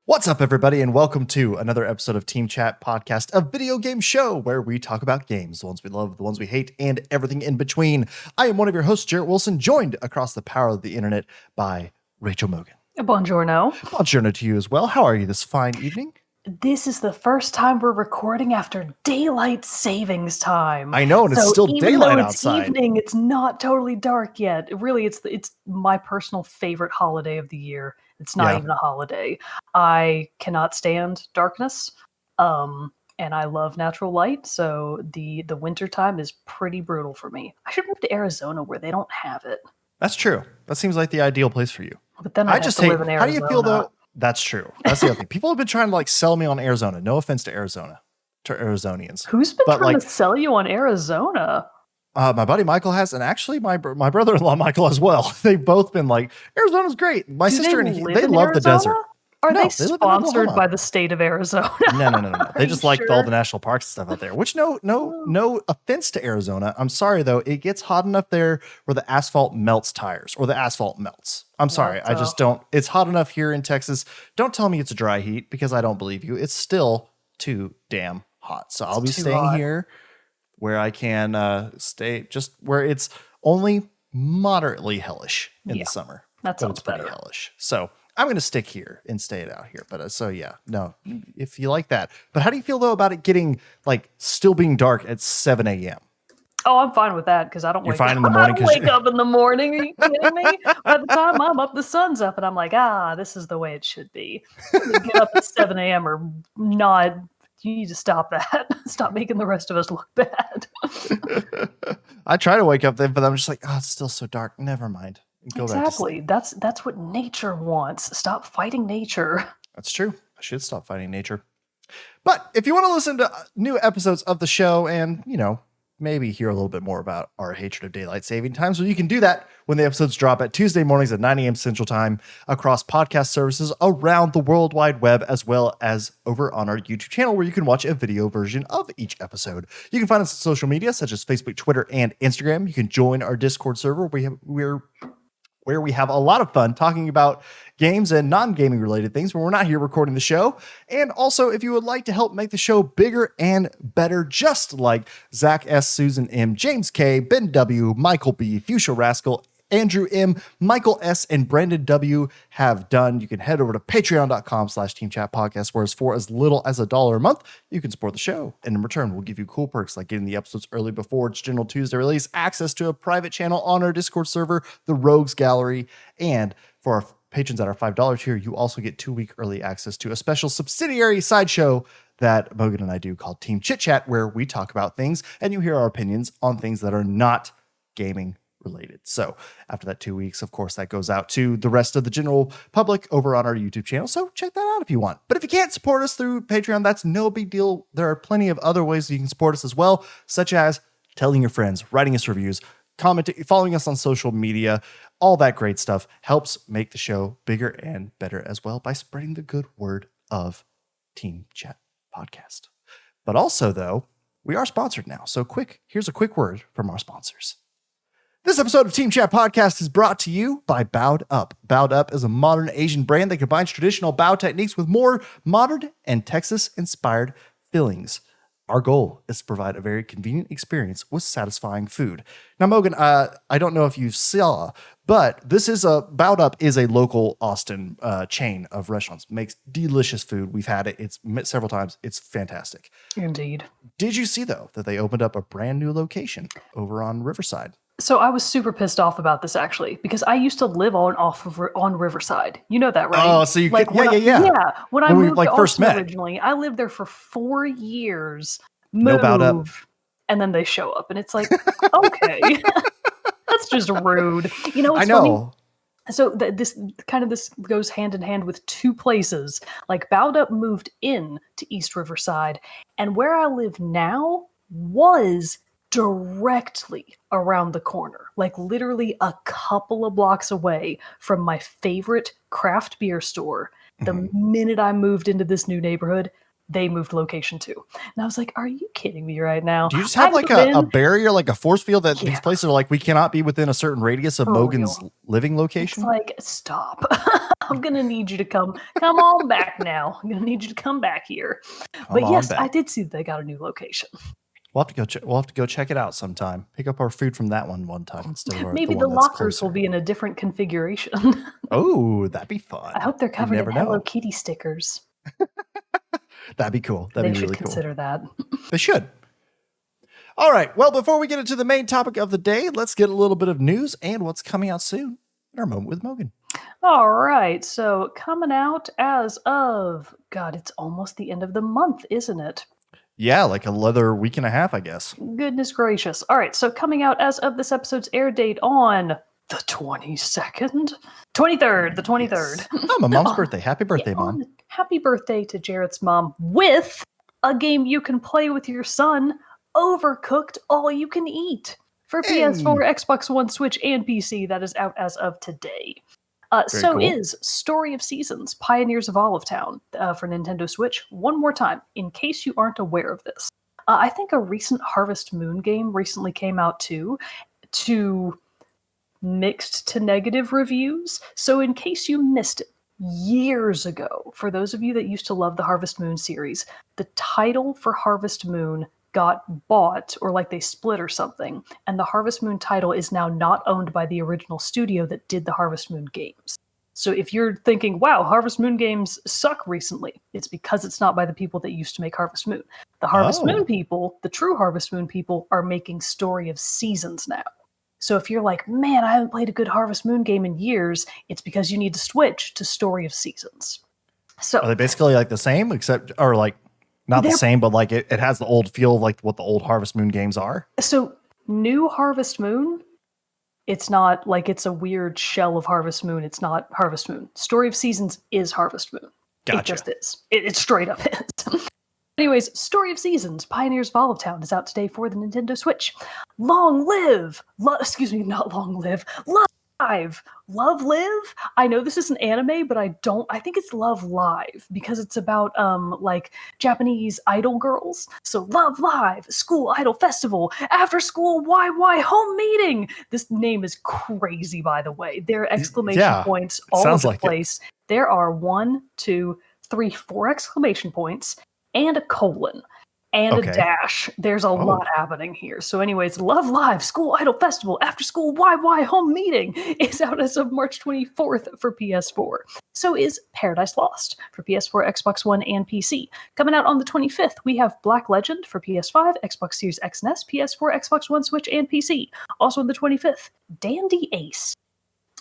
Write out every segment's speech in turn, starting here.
What's up, everybody, and welcome to another episode of Team Chat Podcast, a video game show where we talk about games, the ones we love, the ones we hate, and everything in between. I am one of your hosts, Jarrett Wilson, joined across the power of the internet by Rachel Mogan. Buongiorno. Buongiorno to you as well. How are you this fine evening? This is the first time we're recording after daylight savings time. I know, and it's still daylight outside. It's evening, it's not totally dark yet. Really, it's my personal favorite holiday of the year. It's not even a holiday. I cannot stand darkness, and I love natural light, so the winter time is pretty brutal for me. I should move to Arizona where they don't have it. That's true. That seems like the ideal place for you. But then I just live in Arizona. How do you feel though? That's true. That's the other thing. People have been trying to sell me on Arizona. No offense to Arizonians. Who's been trying to sell you on Arizona? My buddy Michael has, and actually my brother-in-law Michael as well. They've both been like, Arizona's great. My sister and they love the desert. Are they sponsored by the state of Arizona? No. They just like all the national parks and stuff out there. Which no offense to Arizona. I'm sorry though, it gets hot enough there where the asphalt melts tires, or the asphalt melts. I'm sorry, I just don't. It's hot enough here in Texas. Don't tell me it's a dry heat because I don't believe you. It's still too damn hot. So I'll be staying here where I can stay, just where it's only moderately hellish in the summer. That sounds pretty hellish. So I'm going to stick here and stay it out here. But no, if you like that. But how do you feel though about it getting still being dark at 7 a.m.? Oh, I'm fine with that because I don't wake up. In the morning. I don't wake up in the morning. Are you kidding me? By the time I'm up, the sun's up, and I'm like, this is the way it should be. Get up at 7 a.m. or not. You need to stop that. Stop making the rest of us look bad. I try to wake up then, but I'm just like, it's still so dark. Never mind. Go exactly. That's what nature wants. Stop fighting nature. That's true. I should stop fighting nature. But if you want to listen to new episodes of the show and, maybe hear a little bit more about our hatred of daylight saving times, well, you can do that when the episodes drop at Tuesday mornings at 9 a.m. Central Time across podcast services around the World Wide Web, as well as over on our YouTube channel where you can watch a video version of each episode. You can find us on social media such as Facebook, Twitter, and Instagram. You can join our Discord server where we have a lot of fun talking about games and non-gaming related things when we're not here recording the show. And also, if you would like to help make the show bigger and better, just like Zach S., Susan M., James K., Ben W., Michael B., Fuchsia Rascal, Andrew M., Michael S., and Brandon W. have done, you can head over to patreon.com/teamchatpodcast, where for as little as $1 a month, you can support the show. And in return, we'll give you cool perks like getting the episodes early before its general Tuesday release, access to a private channel on our Discord server, the Rogues Gallery, and for our patrons at our $5 tier, you also get 2-week early access to a special subsidiary sideshow that Mogan and I do called Team Chit Chat, where we talk about things and you hear our opinions on things that are not gaming related. So after that 2 weeks, of course, that goes out to the rest of the general public over on our YouTube channel. So check that out if you want. But if you can't support us through Patreon, that's no big deal. There are plenty of other ways you can support us as well, such as telling your friends, writing us reviews, commenting, following us on social media. All that great stuff helps make the show bigger and better as well by spreading the good word of Team Chat Podcast. But also, though, we are sponsored now. So here's a quick word from our sponsors. This episode of Team Chat Podcast is brought to you by Bowed Up. Bowed Up is a modern Asian brand that combines traditional bow techniques with more modern and Texas-inspired fillings. Our goal is to provide a very convenient experience with satisfying food. Now, Mogan, I don't know if you saw, but Bowed Up is a local Austin chain of restaurants. Makes delicious food. We've had it. It's several times. It's fantastic. Indeed. Did you see, though, that they opened up a brand new location over on Riverside? So I was super pissed off about this actually because I used to live on Riverside. You know that, right? Oh, so you yeah. Yeah, when I moved to first Austin met originally, I lived there for 4 years. No Bowed Up, and then they show up, and it's like, okay, that's just rude. It's I know. Funny. So this goes hand in hand with two places. Like Bowed Up moved in to East Riverside, and where I live now was directly around the corner, like literally a couple of blocks away from my favorite craft beer store. The minute I moved into this new neighborhood, they moved location to. And I was like, are you kidding me right now? Do you just have like a barrier, like a force field that these places are like, we cannot be within a certain radius of Mogan's living location? It's like, stop. I'm going to need you to come on back now. I'm going to need you to come back here. But yes, I did see that they got a new location. We'll have to go check it out sometime. Pick up our food from that one time instead of maybe the lockers will be in a different configuration. Oh, that'd be fun. I hope they're covered in Hello Kitty stickers. That'd be cool. That'd be really cool. They should consider that. They should. All right. Well, before we get into the main topic of the day, let's get a little bit of news and what's coming out soon in our moment with Mogan. All right. So coming out as of, God, it's almost the end of the month, isn't it? Yeah, like another week and a half, I guess. Goodness gracious. All right. So coming out as of this episode's air date on the 22nd? 23rd. The 23rd. Yes. Oh, my mom's birthday. Happy birthday, Mom. Happy birthday to Jarrett's mom with a game you can play with your son, Overcooked All You Can Eat, for PS4, Xbox One, Switch, and PC. That is out as of today. Cool. Is Story of Seasons, Pioneers of Olive Town for Nintendo Switch. One more time, in case you aren't aware of this. I think a recent Harvest Moon game recently came out too, to mixed to negative reviews. So in case you missed it, years ago, for those of you that used to love the Harvest Moon series, the title for Harvest Moon got bought, or like they split or something, and the Harvest Moon title is now not owned by the original studio that did the Harvest Moon games. So if you're thinking, wow, Harvest Moon games suck recently, it's because it's not by the people that used to make Harvest Moon. The Harvest Moon people, the true Harvest Moon people, are making Story of Seasons now. So if you're like, man, I haven't played a good Harvest Moon game in years, it's because you need to switch to Story of Seasons. So are they basically like the same, except, or like not the same, but like it has the old feel of like what the old Harvest Moon games are? So new Harvest Moon, it's not like it's a weird shell of Harvest Moon. It's not Harvest Moon. Story of Seasons is Harvest Moon. Gotcha. It just is. It straight up is. Anyways, Story of Seasons, Pioneers of Olive Town is out today for the Nintendo Switch. Long live! Not long live. Love Live? I know this is an anime, but I think it's Love Live, because it's about, like, Japanese idol girls. So Love Live, School Idol Festival, After School YY Home Meeting! This name is crazy, by the way. There are exclamation points all over the place. There are 1, 2, 3, 4 exclamation points, and a colon, and a dash. There's a lot happening here. So anyways, Love Live, School Idol Festival, After School YY Home Meeting is out as of March 24th for PS4. So is Paradise Lost for PS4, Xbox One, and PC. Coming out on the 25th, we have Black Legend for PS5, Xbox Series X and S, PS4, Xbox One, Switch, and PC. Also on the 25th, Dandy Ace.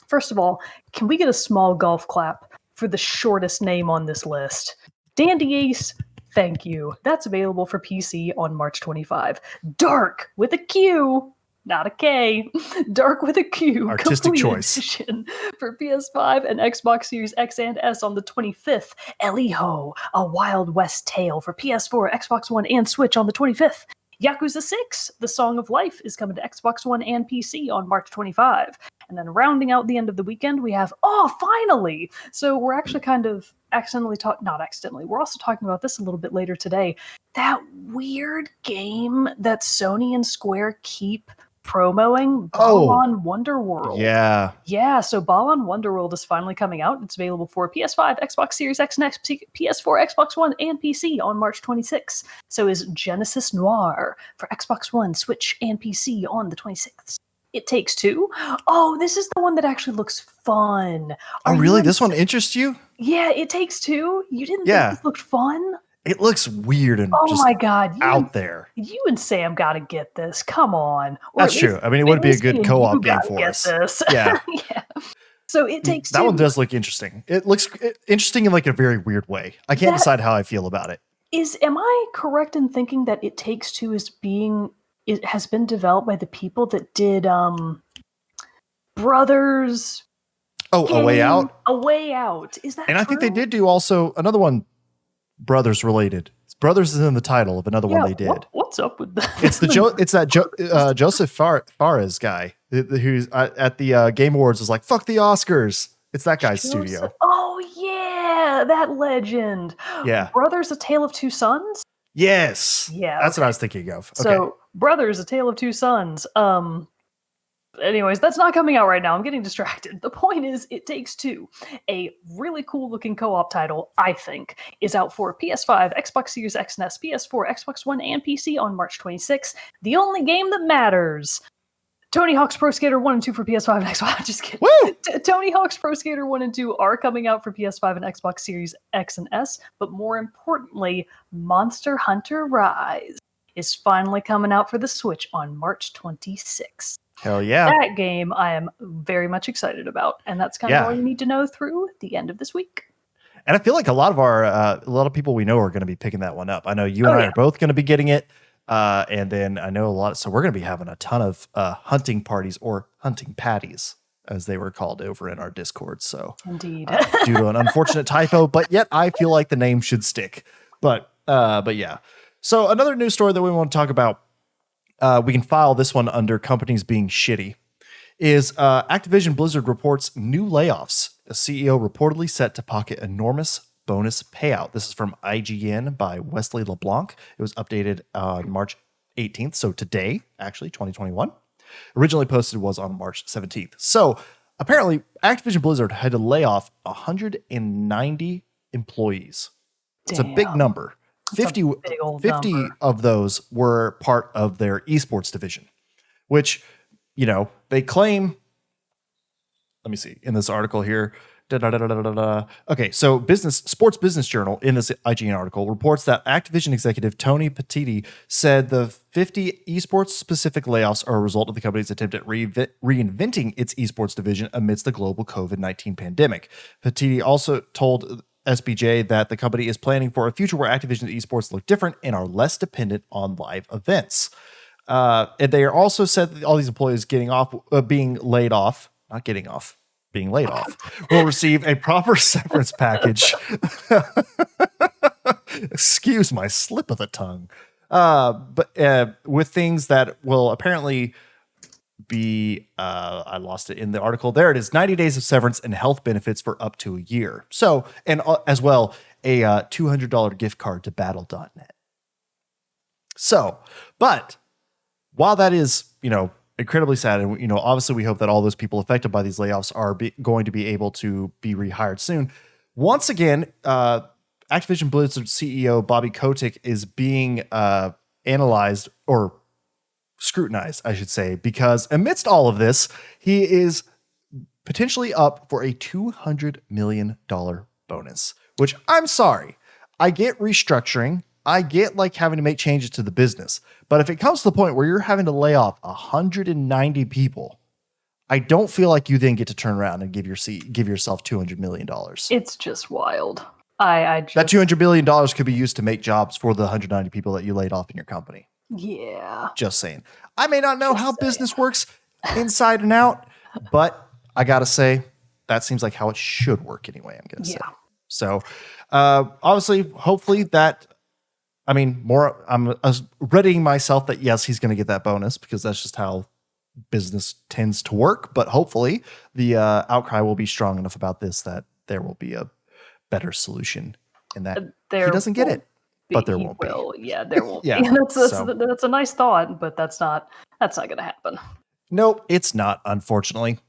First of all, can we get a small golf clap for the shortest name on this list? Dandy Ace. Thank you. That's available for PC on March 25. Dark with a Q, not a K. Dark with a Q. Artistic choice. Edition for PS5 and Xbox Series X and S on the 25th. Eliho, A Wild West Tale for PS4, Xbox One, and Switch on the 25th. Yakuza 6, The Song of Life, is coming to Xbox One and PC on March 25. And then rounding out the end of the weekend, we have, finally! So we're actually kind of not accidentally, we're also talking about this a little bit later today. That weird game that Sony and Square keep promoting, Balan Wonderworld. Yeah. Yeah, so Balan Wonderworld is finally coming out. It's available for PS5, Xbox Series X and X, PS4, Xbox One, and PC on March 26th. So is Genesis Noir for Xbox One, Switch, and PC on the 26th. It Takes Two. Oh, this is the one that actually looks fun. Really? This one interests you? Yeah, It Takes Two. You didn't think this looked fun? It looks weird and my God, out there. You and Sam got to get this. Come on. That's true. I mean, it would be a good co-op game for us. This. Yeah. Yeah. So It Takes Two. That one does look interesting. It looks interesting in like a very weird way. I can't decide how I feel about it. Am I correct in thinking that It Takes Two it has been developed by the people that did Brothers? A Way Out? A Way Out. Is that And true? I think they did do also another one Brothers related. Brothers is in the title of another one they did. What's up with that? It's that Joseph Fares guy who's at the Game Awards was like, fuck the Oscars. It's that guy's studio. Oh yeah, that legend. Yeah. Brothers: A Tale of Two Sons? Yes. Yeah, That's what okay. I was thinking of. Okay. So, Brothers: A Tale of Two Sons. Anyways, that's not coming out right now. I'm getting distracted. The point is, It Takes Two, a really cool looking co-op title, I think, is out for PS5, Xbox Series X and S, PS4, Xbox One, and PC on March 26th. The only game that matters. Tony Hawk's Pro Skater 1 and 2 for PS5 and Xbox. Just kidding. Woo! Tony Hawk's Pro Skater 1 and 2 are coming out for PS5 and Xbox Series X and S, but more importantly, Monster Hunter Rise is finally coming out for the Switch on March 26th. Hell yeah. That game I am very much excited about, and that's kind of all you need to know through the end of this week. And I feel like a lot of people we know are going to be picking that one up. I know you and I are both going to be getting it. And then I know a lot. So we're going to be having a ton of hunting parties, or hunting patties, as they were called over in our Discord. So indeed, due to an unfortunate typo, but yet I feel like the name should stick. But yeah. So another news story that we want to talk about, we can file this one under companies being shitty, is Activision Blizzard reports new layoffs. A CEO reportedly set to pocket enormous bonus payout. This is from IGN by Wesley LeBlanc. It was updated on March 18th. So today, actually, 2021. Originally posted was on March 17th. So apparently, Activision Blizzard had to lay off 190 employees. It's a big number. 50 number. Of those were part of their esports division, which, they claim. Let me see in this article here. Okay, so Sports Business Journal in this IGN article reports that Activision executive Tony Petitti said the 50 esports specific layoffs are a result of the company's attempt at reinventing its esports division amidst the global COVID-19 pandemic. Petitti also told SBJ that the company is planning for a future where Activision esports look different and are less dependent on live events. And they are also said that all these employees being laid off, will receive a proper severance package. Excuse my slip of the tongue. But with things that will apparently be, I lost it in the article. There it is. 90 days of severance and health benefits for up to a year. So, and as well, a $200 gift card to battle.net. So, but while that is, incredibly sad, and obviously we hope that all those people affected by these layoffs are going to be able to be rehired soon. Once again, Activision Blizzard CEO Bobby Kotick is being analyzed, or scrutinized, I should say, because amidst all of this, he is potentially up for a $200 million bonus, which, I'm sorry, I get restructuring. I get having to make changes to the business, but if it comes to the point where you're having to lay off 190 people, I don't feel like you then get to turn around and give yourself $200 million. It's just wild. That $200 million could be used to make jobs for the 190 people that you laid off in your company. Yeah. Just saying. I may not know how business works inside and out, but I got to say, that seems like how it should work anyway, I'm going to say. So, obviously, hopefully that, I'm readying myself that, yes, he's going to get that bonus because that's just how business tends to work. But hopefully the outcry will be strong enough about this that there will be a better solution and that he doesn't get it. But there won't be. Yeah, there won't yeah, be. That's a nice thought, but that's not going to happen. Nope, it's not, unfortunately.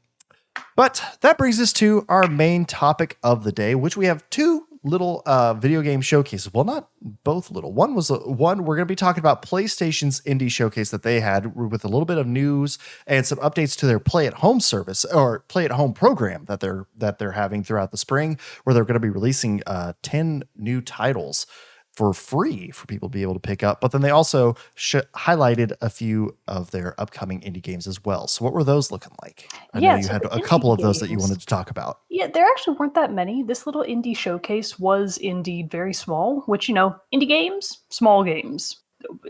But that brings us to our main topic of the day, which we have two little video game showcases. Well, not both little. One was one we're going to be talking about PlayStation's indie showcase that they had with a little bit of news and some updates to their Play at Home service, or Play at Home program that they're having throughout the spring, where they're going to be releasing 10 new titles for free for people to be able to pick up. But then they also highlighted a few of their upcoming indie games as well. So what were those looking like? I know you had a couple of those that you wanted to talk about. Yeah, there actually weren't that many. This little indie showcase was indeed very small, which, indie games, small games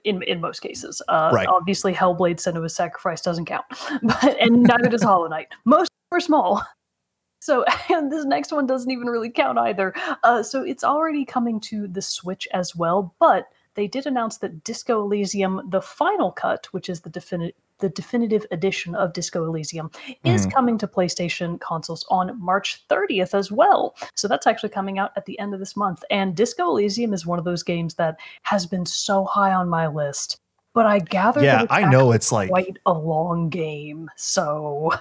in most cases. Right. Obviously, Hellblade: Senua's Sacrifice doesn't count, and neither does Hollow Knight. Most were small. So, and this next one doesn't even really count either. So it's already coming to the Switch as well, but they did announce that Disco Elysium: The Final Cut, which is the the definitive edition of Disco Elysium, is coming to PlayStation consoles on March 30th as well. So that's actually coming out at the end of this month. And Disco Elysium is one of those games that has been so high on my list. But I gather that it's I know it's like quite a long game. So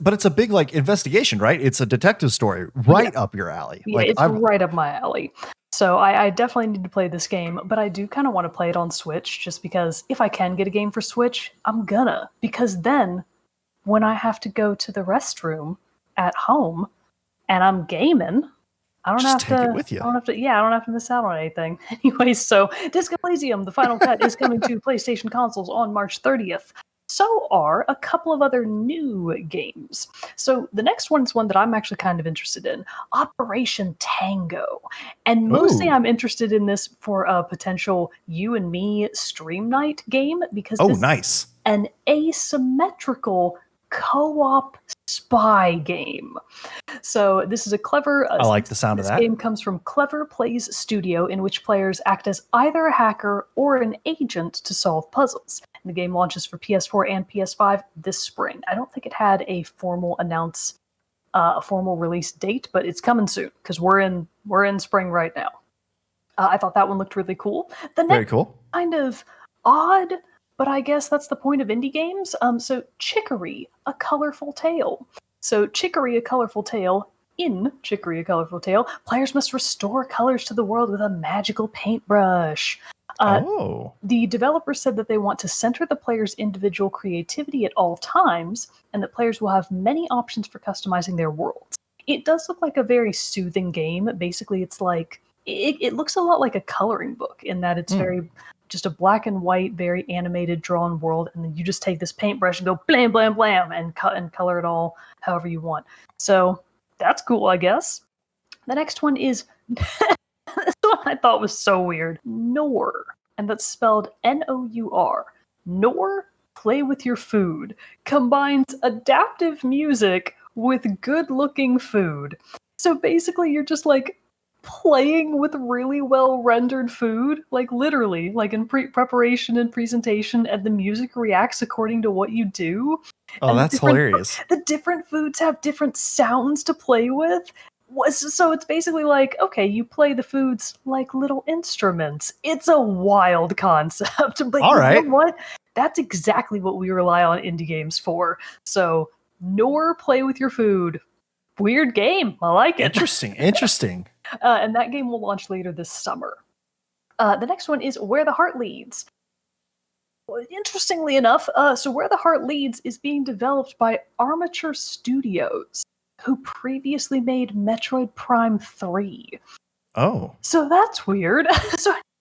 but it's a big like investigation, right? It's a detective story right up your alley. Yeah, like it's right up my alley. So I definitely need to play this game, but I do kind of want to play it on Switch just because if I can get a game for Switch, I'm gonna. Because then when I have to go to the restroom at home and I'm gaming, I don't Just have take to. it with you. I don't have to. Yeah, I don't have to miss out on anything. Anyways, so Disco Elysium, the final cut, is coming to PlayStation consoles on March 30th. So are a couple of other new games. So the next one's one that I'm actually kind of interested in, Operation Tango. And mostly I'm interested in this for a potential you and me stream night game because this nice. is an asymmetrical co-op spy game. So this is a clever... I like the sound of that. This game comes from Clever Plays Studio, in which players act as either a hacker or an agent to solve puzzles. And the game launches for PS4 and PS5 this spring. I don't think it had a formal release date, but it's coming soon because we're in spring right now. I thought that one looked really cool. The next Very cool. Kind of odd, but I guess that's the point of indie games. So Chicory, A Colorful Tale. So Chicory, A Colorful Tale. In Chicory, A Colorful Tale, players must restore colors to the world with a magical paintbrush. The developers said that they want to center the player's individual creativity at all times, and that players will have many options for customizing their worlds. It does look like a very soothing game. Basically, it's like it looks a lot like a coloring book in that it's very just a black and white, very animated, drawn world, and then you just take this paintbrush and go blam, blam, blam, and cut and color it all however you want. So that's cool, I guess. The next one is this one I thought was so weird. Nour, and that's spelled Nour. Nour, Play with Your Food, combines adaptive music with good-looking food. So basically, you're just like playing with really well rendered food, like literally, like in preparation and presentation, and the music reacts according to what you do. Oh, and that's hilarious. The different foods have different sounds to play with. So it's basically like, okay, you play the foods like little instruments. It's a wild concept, but All right. know what? That's exactly what we rely on indie games for. So, Nour, Play with Your Food. Weird game. I like it. Interesting. And that game will launch later this summer. The next one is Where the Heart Leads. Well, interestingly enough, so Where the Heart Leads is being developed by Armature Studios, who previously made Metroid Prime 3. Oh. So that's weird.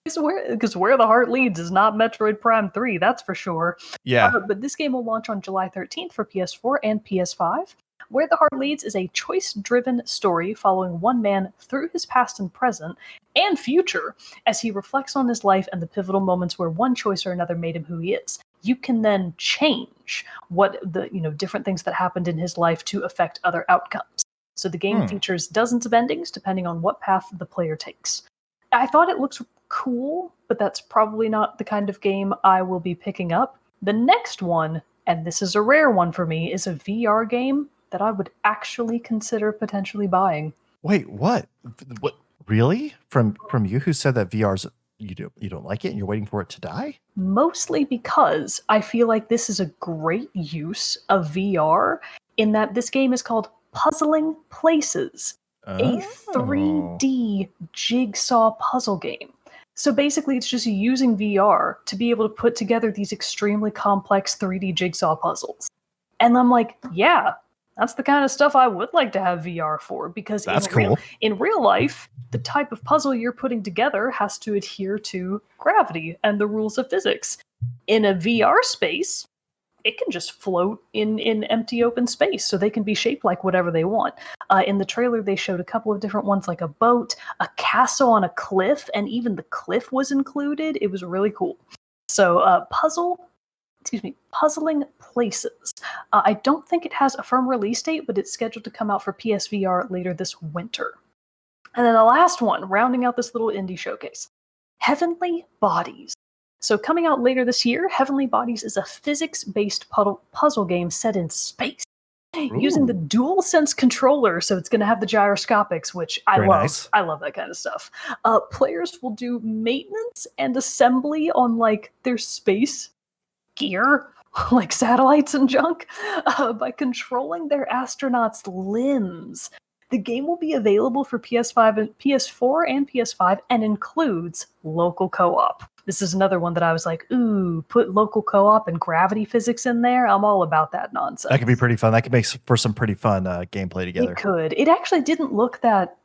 Because Where the Heart Leads is not Metroid Prime 3, that's for sure. Yeah. But this game will launch on July 13th for PS4 and PS5. Where the Heart Leads is a choice-driven story following one man through his past and present and future as he reflects on his life and the pivotal moments where one choice or another made him who he is. You can then change what the different things that happened in his life to affect other outcomes. So the game features dozens of endings depending on what path the player takes. I thought it looks cool, but that's probably not the kind of game I will be picking up. The next one, and this is a rare one for me, is a VR game that I would actually consider potentially buying. Wait, what? What? Really? From you who said that VR's you don't like it and you're waiting for it to die? Mostly because I feel like this is a great use of VR in that this game is called Puzzling Places, a 3D jigsaw puzzle game. So basically it's just using VR to be able to put together these extremely complex 3D jigsaw puzzles. And I'm like, yeah, that's the kind of stuff I would like to have VR for, because in real life, the type of puzzle you're putting together has to adhere to gravity and the rules of physics. In a VR space, it can just float in empty open space, so they can be shaped like whatever they want. In the trailer, they showed a couple of different ones, like a boat, a castle on a cliff, and even the cliff was included. It was really cool. So Puzzling Places. I don't think it has a firm release date, but it's scheduled to come out for PSVR later this winter. And then the last one, rounding out this little indie showcase, Heavenly Bodies. So coming out later this year, Heavenly Bodies is a physics-based puzzle game set in space using the DualSense controller. So it's going to have the gyroscopics, which I Very love. nice. I love that kind of stuff. Players will do maintenance and assembly on like their space gear, like satellites and junk, by controlling their astronauts' limbs. The game will be available for PS5 and PS4 and PS5 and includes local co-op. This is another one that I was like, ooh, put local co-op and gravity physics in there. I'm all about that nonsense. That could be pretty fun. That could make for some pretty fun gameplay together. It could. It actually didn't look that,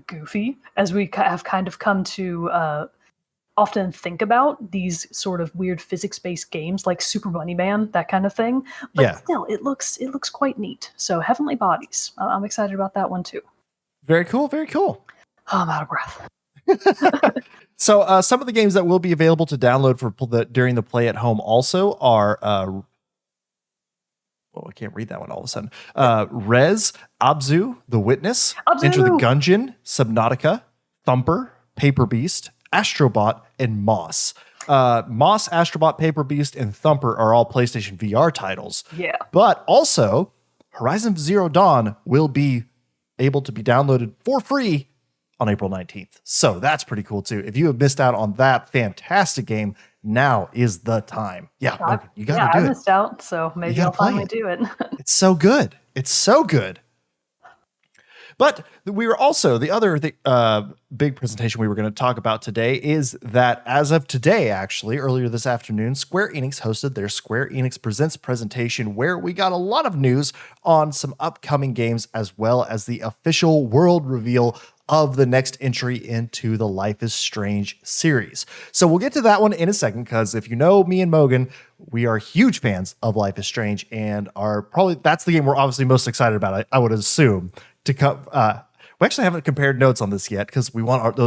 goofy, as we have kind of come to often think about these sort of weird physics-based games like Super Bunny Man, that kind of thing. But still, it looks quite neat. So Heavenly Bodies, I'm excited about that one too. Very cool. Very cool. Oh, I'm out of breath. So some of the games that will be available to download during the play at home also are, I can't read that one all of a sudden. Rez, Abzu, The Witness, Abzu! Enter the Gungeon, Subnautica, Thumper, Paper Beast, Astrobot, and Moss. Moss, Astrobot, Paper Beast, and Thumper are all PlayStation VR titles. Yeah. But also, Horizon Zero Dawn will be able to be downloaded for free on April 19th. So that's pretty cool too. If you have missed out on that fantastic game, now is the time. Yeah, Mogan, you got to do it. I missed out, so maybe I'll finally do it. It's so good. It's so good. But we were also, the other big presentation we were going to talk about today is that as of today, actually, earlier this afternoon, Square Enix hosted their Square Enix Presents presentation, where we got a lot of news on some upcoming games, as well as the official world reveal of the next entry into the Life is Strange series. So we'll get to that one in a second, because if you know me and Mogan, we are huge fans of Life is Strange, and that's the game we're obviously most excited about, I would assume, to come. We actually haven't compared notes on this yet, because we want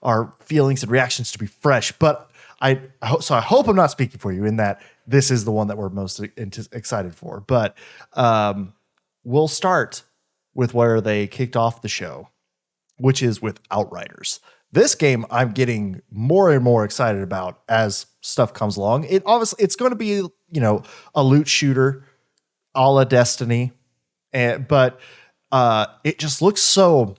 our feelings and reactions to be fresh. But I hope I'm not speaking for you in that this is the one that we're most excited for. But we'll start with where they kicked off the show, which is with Outriders. This game I'm getting more and more excited about as stuff comes along. It's going to be, a loot shooter a la Destiny, but it just looks so.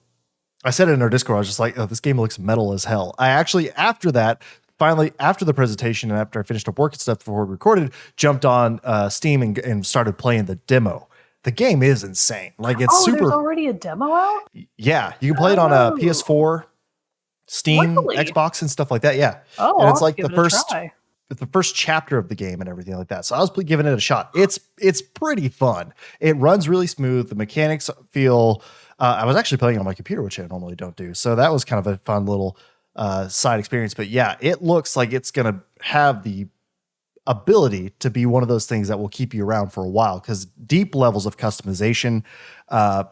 I said it in our Discord. I was just like, "Oh, this game looks metal as hell." I actually, after that, finally, after the presentation and after I finished up work and stuff before we recorded, jumped on Steam and started playing the demo. The game is insane. Like, it's super. There's already a demo out? Yeah, you can play it on a PS4, Steam, Really? Xbox, and stuff like that. Yeah. Oh, and it's I'll like give the it a first. try. The first chapter of the game and everything like that. So I was giving it a shot. It's pretty fun. It runs really smooth. The mechanics feel. I was actually playing on my computer, which I normally don't do. So that was kind of a fun little side experience. But yeah, it looks like it's gonna have the ability to be one of those things that will keep you around for a while, because deep levels of customization.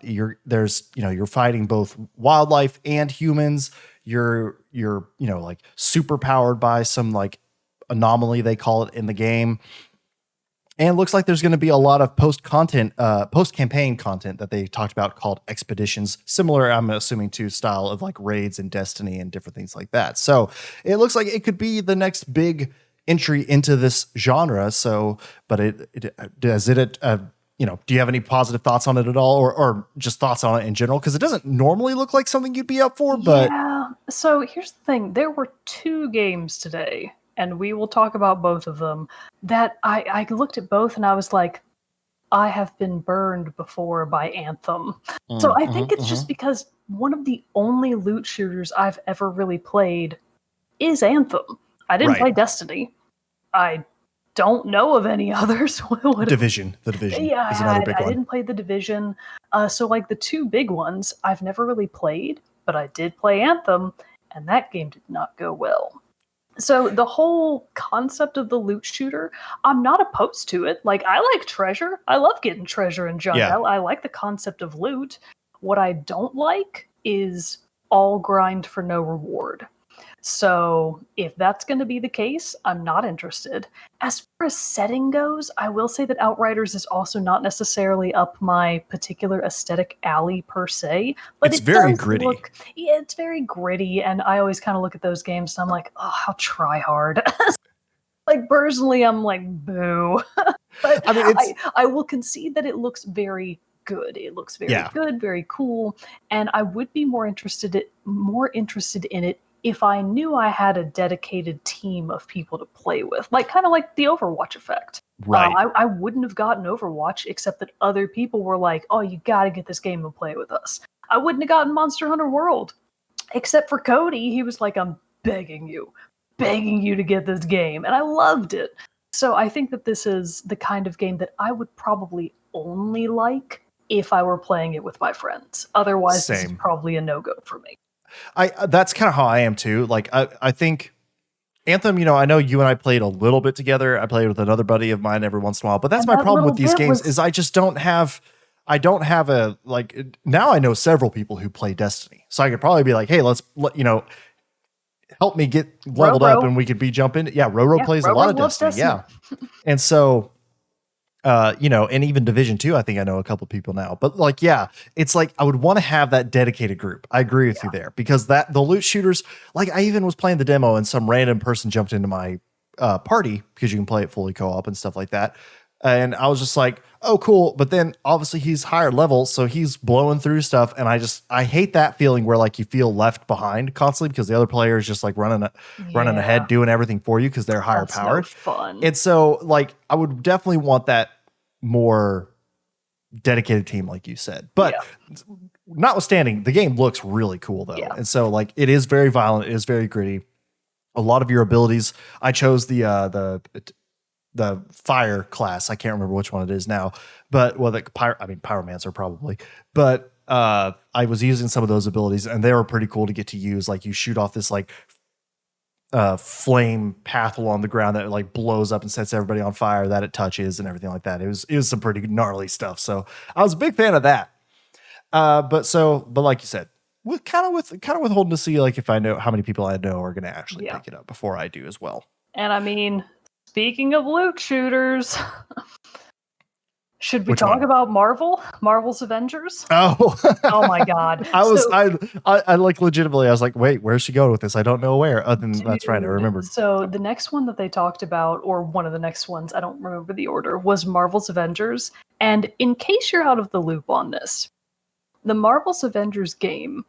You're fighting both wildlife and humans. You're like super powered by some like anomaly, they call it in the game. And it looks like there's going to be a lot of post-campaign content that they talked about called expeditions, similar, I'm assuming, to style of like raids and Destiny and different things like that. So it looks like it could be the next big entry into this genre. So, but do you have any positive thoughts on it at all, or just thoughts on it in general? Because it doesn't normally look like something you'd be up for, but yeah. So here's the thing: there were 2 games today, and we will talk about both of them, that I looked at both and I was like, I have been burned before by Anthem. So I think it's just because one of the only loot shooters I've ever really played is Anthem. I didn't play Destiny. I don't know of any others. The Division is another big one. I didn't play The Division. So like the 2 big ones I've never really played, but I did play Anthem, and that game did not go well. So the whole concept of the loot shooter, I'm not opposed to it. Like, I like treasure. I love getting treasure and junk. Yeah. I like the concept of loot. What I don't like is all grind for no reward. So if that's going to be the case, I'm not interested. As far as setting goes, I will say that Outriders is also not necessarily up my particular aesthetic alley per se, but It's it very does gritty. look, yeah, it's very gritty, and I always kind of look at those games and I'm like, oh, how try hard. Like personally, I'm like, boo. But I mean, it's I will concede that it looks very good. It looks very good, very cool, and I would be more interested in it if I knew I had a dedicated team of people to play with, like kind of like the Overwatch effect. right. I wouldn't have gotten Overwatch except that other people were like, "Oh, you got to get this game and play with us." I wouldn't have gotten Monster Hunter World except for Cody. He was like, "I'm begging you to get this game," and I loved it. So I think that this is the kind of game that I would probably only like if I were playing it with my friends. Otherwise, this is Same. probably a no-go for me. That's kind of how I am too. Like I think Anthem, I know you and I played a little bit together. I played with another buddy of mine every once in a while, but that's And my that problem with little these bit games was- is I don't have a, like, now I know several people who play Destiny. So I could probably be like, hey, help me get leveled up and we could be jumping. Yeah. Roro plays a lot of Destiny. Yeah. And so, and even Division 2, I think I know a couple people now, but like, yeah, it's like, I would want to have that dedicated group. I agree with you there, because the loot shooters, like I even was playing the demo and some random person jumped into my party, because you can play it fully co-op and stuff like that. And I was just like, oh, cool. But then obviously he's higher level, so he's blowing through stuff. And I hate that feeling where like you feel left behind constantly because the other player is just like running ahead, doing everything for you because they're higher powered. No fun. And so like I would definitely want that more dedicated team, like you said. But notwithstanding, the game looks really cool though. And so like it is very violent, it is very gritty. A lot of your abilities, I chose the fire class. I can't remember which one it is now, but pyromancer probably. But I was using some of those abilities and they were pretty cool to get to use. Like you shoot off this like flame path along the ground that like blows up and sets everybody on fire that it touches and everything like that. It was some pretty gnarly stuff. So I was a big fan of that. But like you said, with kind of withholding to see like if I know how many people I know are going to actually pick it up before I do as well. And I mean, speaking of loot shooters, should we talk about Marvel's Avengers? Oh, oh my God! I like legitimately. I was like, wait, where's she going with this? I don't know where. Other than that's right, I remembered. So the next one that they talked about, or one of the next ones, I don't remember the order, was Marvel's Avengers. And in case you're out of the loop on this, the Marvel's Avengers game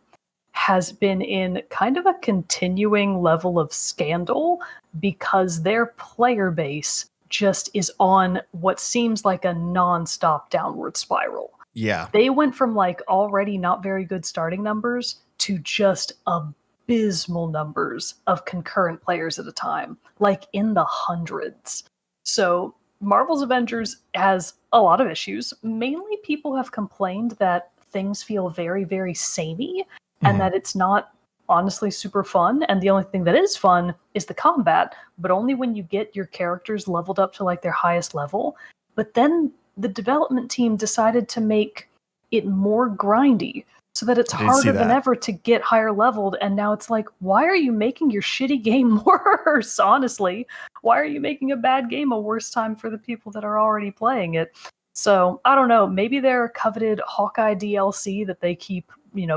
has been in kind of a continuing level of scandal because their player base just is on what seems like a non-stop downward spiral. Yeah. They went from like already not very good starting numbers to just abysmal numbers of concurrent players at a time, like in the hundreds. So Marvel's Avengers has a lot of issues. Mainly people have complained that things feel very, very samey and that it's not honestly super fun. And the only thing that is fun is the combat, but only when you get your characters leveled up to like their highest level. But then the development team decided to make it more grindy so that it's harder than ever to get higher leveled. And now it's like, why are you making your shitty game worse? Honestly, why are you making a bad game a worse time for the people that are already playing it? So I don't know, maybe their coveted Hawkeye DLC that they keep,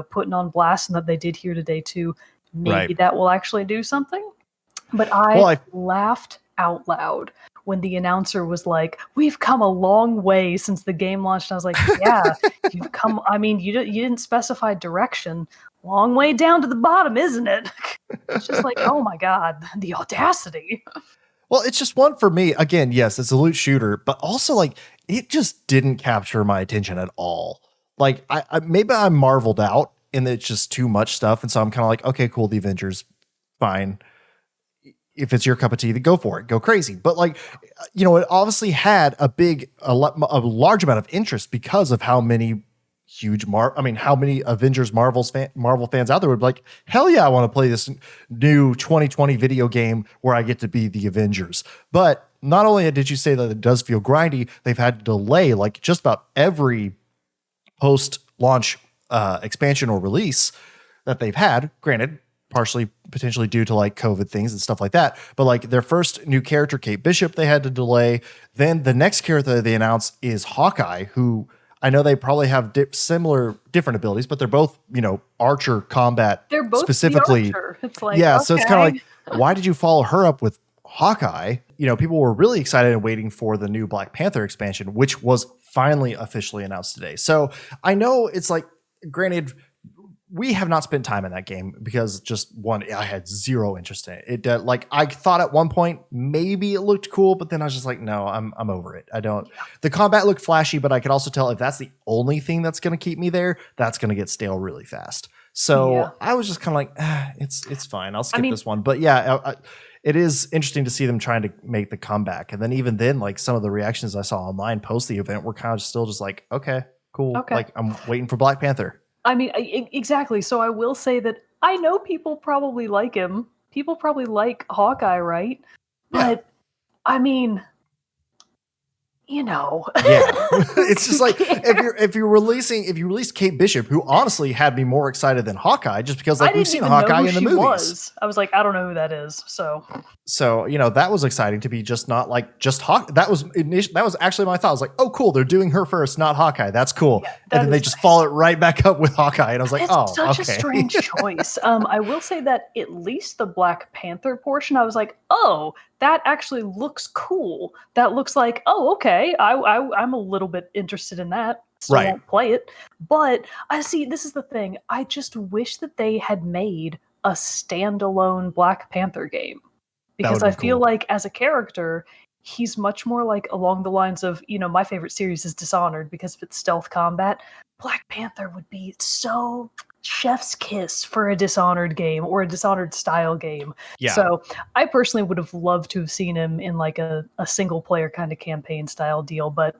putting on blast and that they did here today too, maybe that will actually do something. But I laughed out loud when the announcer was like, we've come a long way since the game launched. And I was like, yeah, you've come, I mean, you didn't specify direction. Long way down to the bottom, isn't it? It's just like, oh my God, the audacity. Well, it's just one for me. Again, yes, it's a loot shooter, but also like it just didn't capture my attention at all. Like I maybe I'm marveled out and it's just too much stuff. And so I'm kind of like, okay, cool. The Avengers, fine. If it's your cup of tea, then go for it, go crazy. But like, it obviously had a large amount of interest because of how many how many Avengers Marvel fans out there would be like, hell yeah, I want to play this new 2020 video game where I get to be the Avengers. But not only did you say that it does feel grindy, they've had to delay like just about every post-launch expansion or release that they've had. Granted, partially potentially due to like COVID things and stuff like that. But like their first new character, Kate Bishop, they had to delay. Then the next character they announced is Hawkeye, who I know they probably have different abilities, but they're both, archer combat They're both specifically. the archer. It's like, Yeah. okay. So it's kind of like, why did you follow her up with Hawkeye? People were really excited and waiting for the new Black Panther expansion, which was finally officially announced today. So I know it's like, granted, we have not spent time in that game because I had zero interest in it. It like I thought at one point maybe it looked cool, but then I was just like, no, I'm over it. I don't. Yeah. The combat looked flashy, but I could also tell if that's the only thing that's going to keep me there, that's going to get stale really fast. So I was just kind of like, it's fine. I'll skip this one. But yeah, it is interesting to see them trying to make the comeback. And then even then, like some of the reactions I saw online post the event were kind of still just like, okay, cool. Okay. Like I'm waiting for Black Panther. I mean, exactly. So I will say that I know people probably like him. People probably like Hawkeye, right? Yeah. But I mean, Yeah, it's just like if you released Kate Bishop, who honestly had me more excited than Hawkeye, just because like we've seen Hawkeye in the movies. I was like, I don't know who that is. So that was exciting to be just not like just Hawkeye. That was actually my thought. I was like, oh cool, they're doing her first, not Hawkeye. That's cool. Yeah, and then they just follow it right back up with Hawkeye, and I was like, such a strange choice. I will say that at least the Black Panther portion, I was like, oh, that actually looks cool. That looks like, oh, okay. I'm a little bit interested in that. Still won't play it. But I see, this is the thing. I just wish that they had made a standalone Black Panther game. Because I feel like as a character, he's much more like along the lines of, my favorite series is Dishonored because of its stealth combat. Black Panther would be so chef's kiss for a Dishonored game or a Dishonored style game. Yeah. So I personally would have loved to have seen him in like a single player kind of campaign style deal, but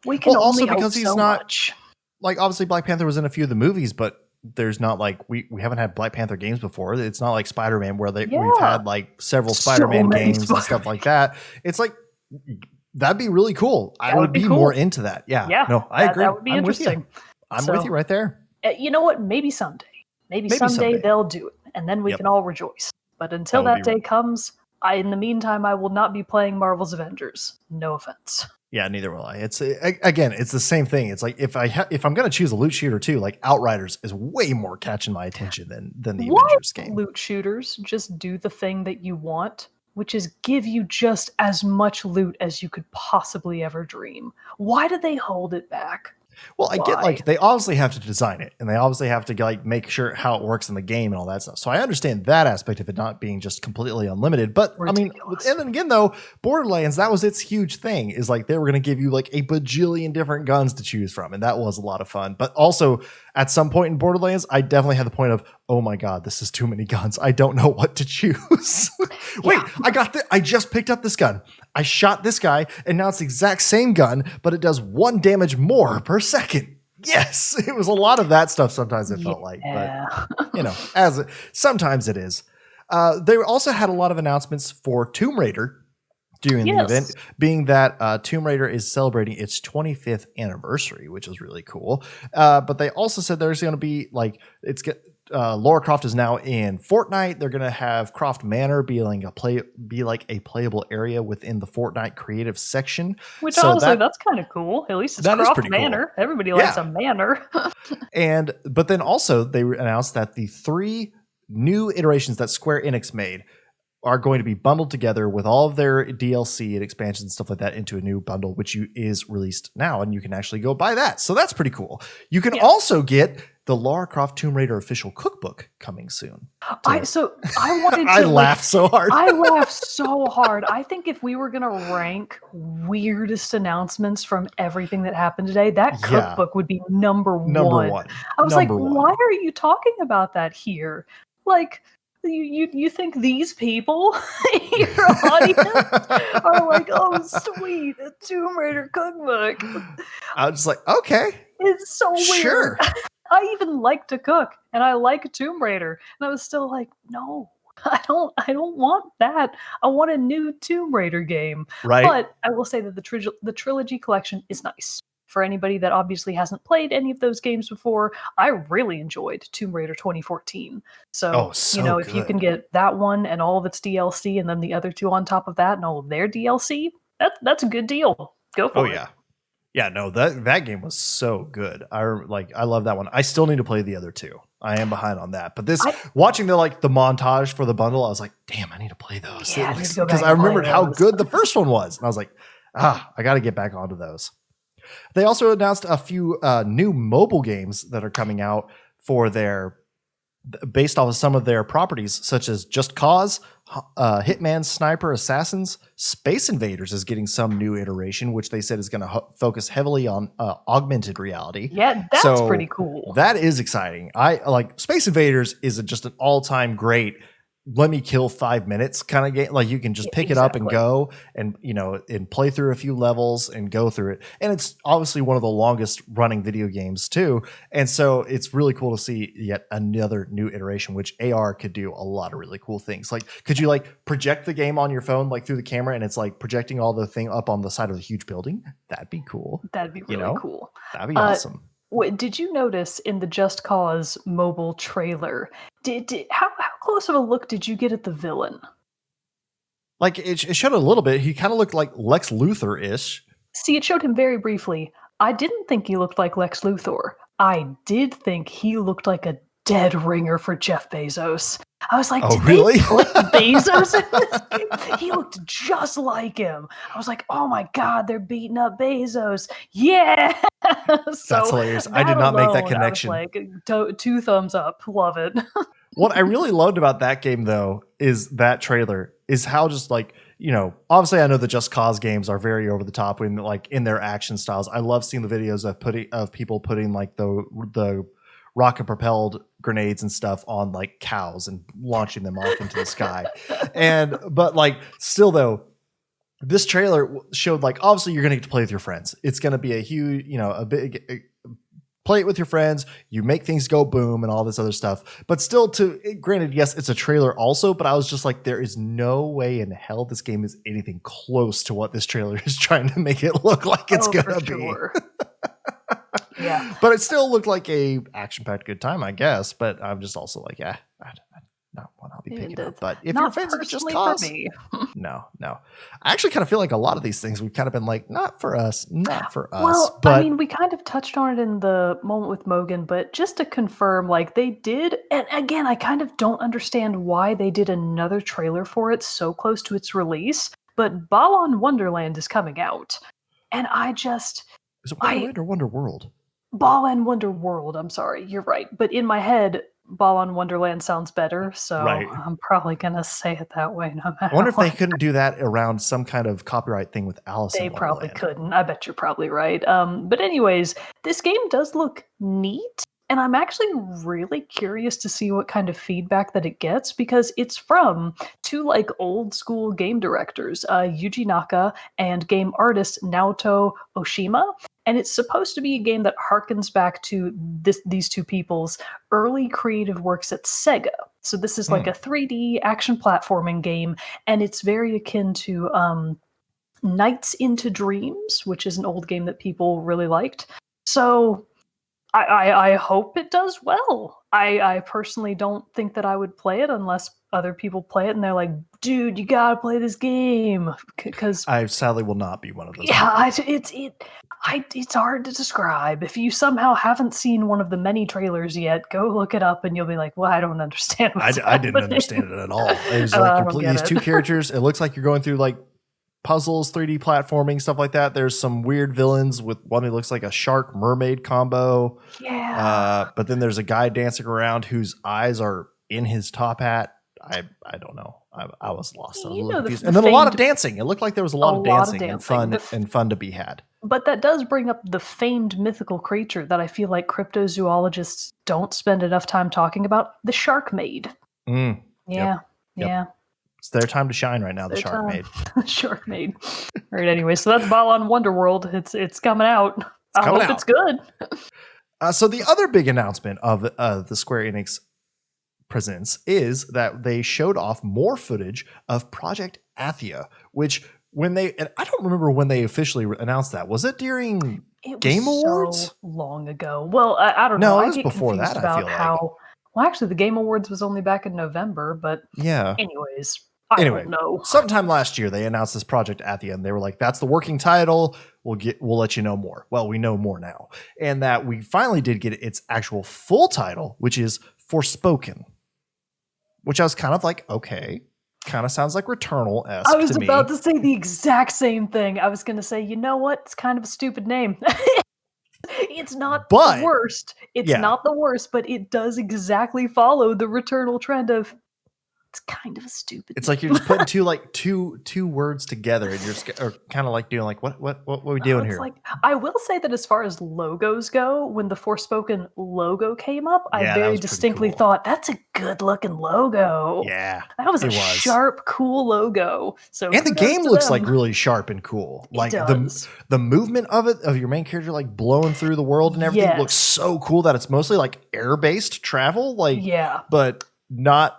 we can only hope because he's not much. Like obviously Black Panther was in a few of the movies, but there's not like we haven't had Black Panther games before. It's not like Spider-Man where we've had like several Spider-Man games and stuff like that. It's like that'd be really cool. I would be more into that. Yeah. No, I agree. That would be interesting. I'm with you right there. You know what? Maybe someday. Maybe someday they'll do it, and then we can all rejoice. But until that day comes, in the meantime, I will not be playing Marvel's Avengers. No offense. Yeah, neither will I. It's again, it's the same thing. It's like if I'm going to choose a loot shooter too, like Outriders is way more catching my attention than the Avengers game. Loot shooters just do the thing that you want, which is give you just as much loot as you could possibly ever dream. Why do they hold it back? Well, I get like they obviously have to design it and they obviously have to like make sure how it works in the game and all that stuff. So I understand that aspect of it not being just completely unlimited. But ridiculous. And then again, though, Borderlands, that was its huge thing is like they were going to give you like a bajillion different guns to choose from. And that was a lot of fun. But also at some point in Borderlands, I definitely had the point of, oh my God, this is too many guns. I don't know what to choose. Wait, I just picked up this gun. I shot this guy, and now it's the exact same gun, but it does 1 damage more per second. Yes, it was a lot of that stuff. Sometimes it felt like, but sometimes it is. They also had a lot of announcements for Tomb Raider during the event, being that Tomb Raider is celebrating its 25th anniversary, which is really cool. But they also said there's going to be like Lara Croft is now in Fortnite. They're going to have Croft Manor be like a playable area within the Fortnite creative section. Which honestly, that's kind of cool. At least it's Croft Manor. Cool. Everybody likes a manor. But then also they announced that the 3 new iterations that Square Enix made are going to be bundled together with all of their DLC and expansions and stuff like that into a new bundle, which is released now, and you can actually go buy that. So that's pretty cool. You can also get the Lara Croft Tomb Raider official cookbook coming soon. I wanted to. I laughed so hard. I laughed so hard. I think if we were going to rank weirdest announcements from everything that happened today, that cookbook would be number one. I was like, why are you talking about that here? Like, you think these people in your audience are like, oh, sweet, a Tomb Raider cookbook? I was just like, okay. It's so weird. Sure. I even like to cook, and I like Tomb Raider, and I was still like, no, I don't want that. I want a new Tomb Raider game. Right. But I will say that the trilogy collection is nice. For anybody that obviously hasn't played any of those games before, I really enjoyed Tomb Raider 2014. So, if you can get that one and all of its DLC and then the other two on top of that and all of their DLC, that's a good deal. Go for it. Yeah, no, that game was so good. I love that one. I still need to play the other two. I am behind on that. But watching the montage for the bundle, I was like, damn, I need to play those. Yeah, because I remembered how good the first one was. And I was like, I got to get back onto those. They also announced a few new mobile games that are coming out based off of some of their properties, such as Just Cause, Hitman, Sniper, Assassins. Space Invaders is getting some new iteration, which they said is going to focus heavily on augmented reality. Yeah, that's pretty cool. That is exciting. I like Space Invaders is just an all-time great. Let me kill 5 minutes kind of game. Like you can just pick it up and go and, and play through a few levels and go through it. And it's obviously one of the longest running video games too. And so it's really cool to see yet another new iteration, which AR could do a lot of really cool things. Like, could you project the game on your phone, through the camera and it's projecting all the thing up on the side of a huge building? That'd be cool. That'd be really cool. That'd be awesome. Did you notice in the Just Cause mobile trailer, how close of a look did you get at the villain? It showed a little bit. He kind of looked like Lex Luthor-ish. See, it showed him very briefly. I didn't think he looked like Lex Luthor. I did think he looked like a dead ringer for Jeff Bezos. I was like, did really? They put Bezos in this game? He looked just like him. I was like, oh my God, they're beating up Bezos. Yeah. That's hilarious. I did not make that connection. I was like, 2 thumbs up. Love it. What I really loved about that game, though, is that trailer is how just obviously I know the Just Cause games are very over the top in their action styles. I love seeing the videos of people putting the rocket propelled grenades and stuff on cows and launching them off into the sky. But still though, this trailer showed obviously you're going to get to play with your friends. It's going to be a huge, a big play it with your friends. You make things go boom and all this other stuff. But still, granted, yes, it's a trailer also. But I was just like, there is no way in hell this game is anything close to what this trailer is trying to make it look like it's going to be. Yeah, but it still looked like a action-packed good time, I guess. But I'm just also like, not one I'll be picking up. But if you're fans of Just Cause, no. I actually kind of feel like a lot of these things we've kind of been like, not for us. Well, but I mean, we kind of touched on it in the moment with Mogan, but just to confirm, they did, and again, I kind of don't understand why they did another trailer for it so close to its release. But Balan Wonderland is coming out, and is it Wonderland or Wonder World? Balan Wonder World. I'm sorry, you're right. But in my head, Balan Wonderland sounds better, so I'm probably gonna say it that way. No matter. I wonder if they couldn't do that around some kind of copyright thing with Alice. They probably couldn't. I bet you're probably right. But anyways, this game does look neat, and I'm actually really curious to see what kind of feedback that it gets because it's from 2 old school game directors, Yuji Naka and game artist Naoto Oshima. And it's supposed to be a game that harkens back to these 2 people's early creative works at Sega. So this is a 3D action platforming game, and it's very akin to Nights into Dreams, which is an old game that people really liked. So I hope it does well. I personally don't think that I would play it unless other people play it and they're like, dude, you gotta play this game. Because I sadly will not be one of those. Yeah, it's hard to describe. If you somehow haven't seen one of the many trailers yet, go look it up and you'll be like, well, I don't understand what's I didn't understand it at all. It was these 2 characters. It looks like you're going through puzzles, 3D platforming, stuff like that. There's some weird villains with one who looks like a shark mermaid combo. Yeah. But then there's a guy dancing around whose eyes are in his top hat. I don't know. I was lost. And then a lot of dancing. It looked like there was a lot of dancing and fun to be had. But that does bring up the famed mythical creature that I feel like cryptozoologists don't spend enough time talking about, the shark maid. Yeah. It's their time to shine right now, the shark maid. Shark maid. All right, anyway, so that's Balan Wonderworld. It's coming out. I hope it's good. So the other big announcement of the Square Enix Presents is that they showed off more footage of Project Athia, which and I don't remember when they officially announced that. Was it during It was Game so Awards? long ago. Well, I don't know. No, it I was get before confused that, I about feel like. how. Well, actually, the Game Awards was only back in November. But Yeah. anyways, I Anyway, don't know. sometime last year they announced this project at the end. They were like, "That's the working title. We'll let you know more." Well, we know more now, and that we finally did get its actual full title, which is Forspoken. Which I was kind of like, okay, kind of sounds like Returnal-esque I was to me. about to say the exact same thing. I was going to say, you know what? It's kind of a stupid name. It's not the worst. It's not the worst, but it does exactly follow the Returnal trend of it's kind of a stupid. It's like you're just putting two words together, and you're kind of like doing like what are we doing here? Like, I will say that as far as logos go, when the Forspoken logo came up, I very distinctly thought that's a good looking logo. Yeah, that was a sharp, cool logo. So and the game looks like really sharp and cool. Like the movement of it, of your main character like blowing through the world and everything looks so cool that it's mostly like air based travel, like but not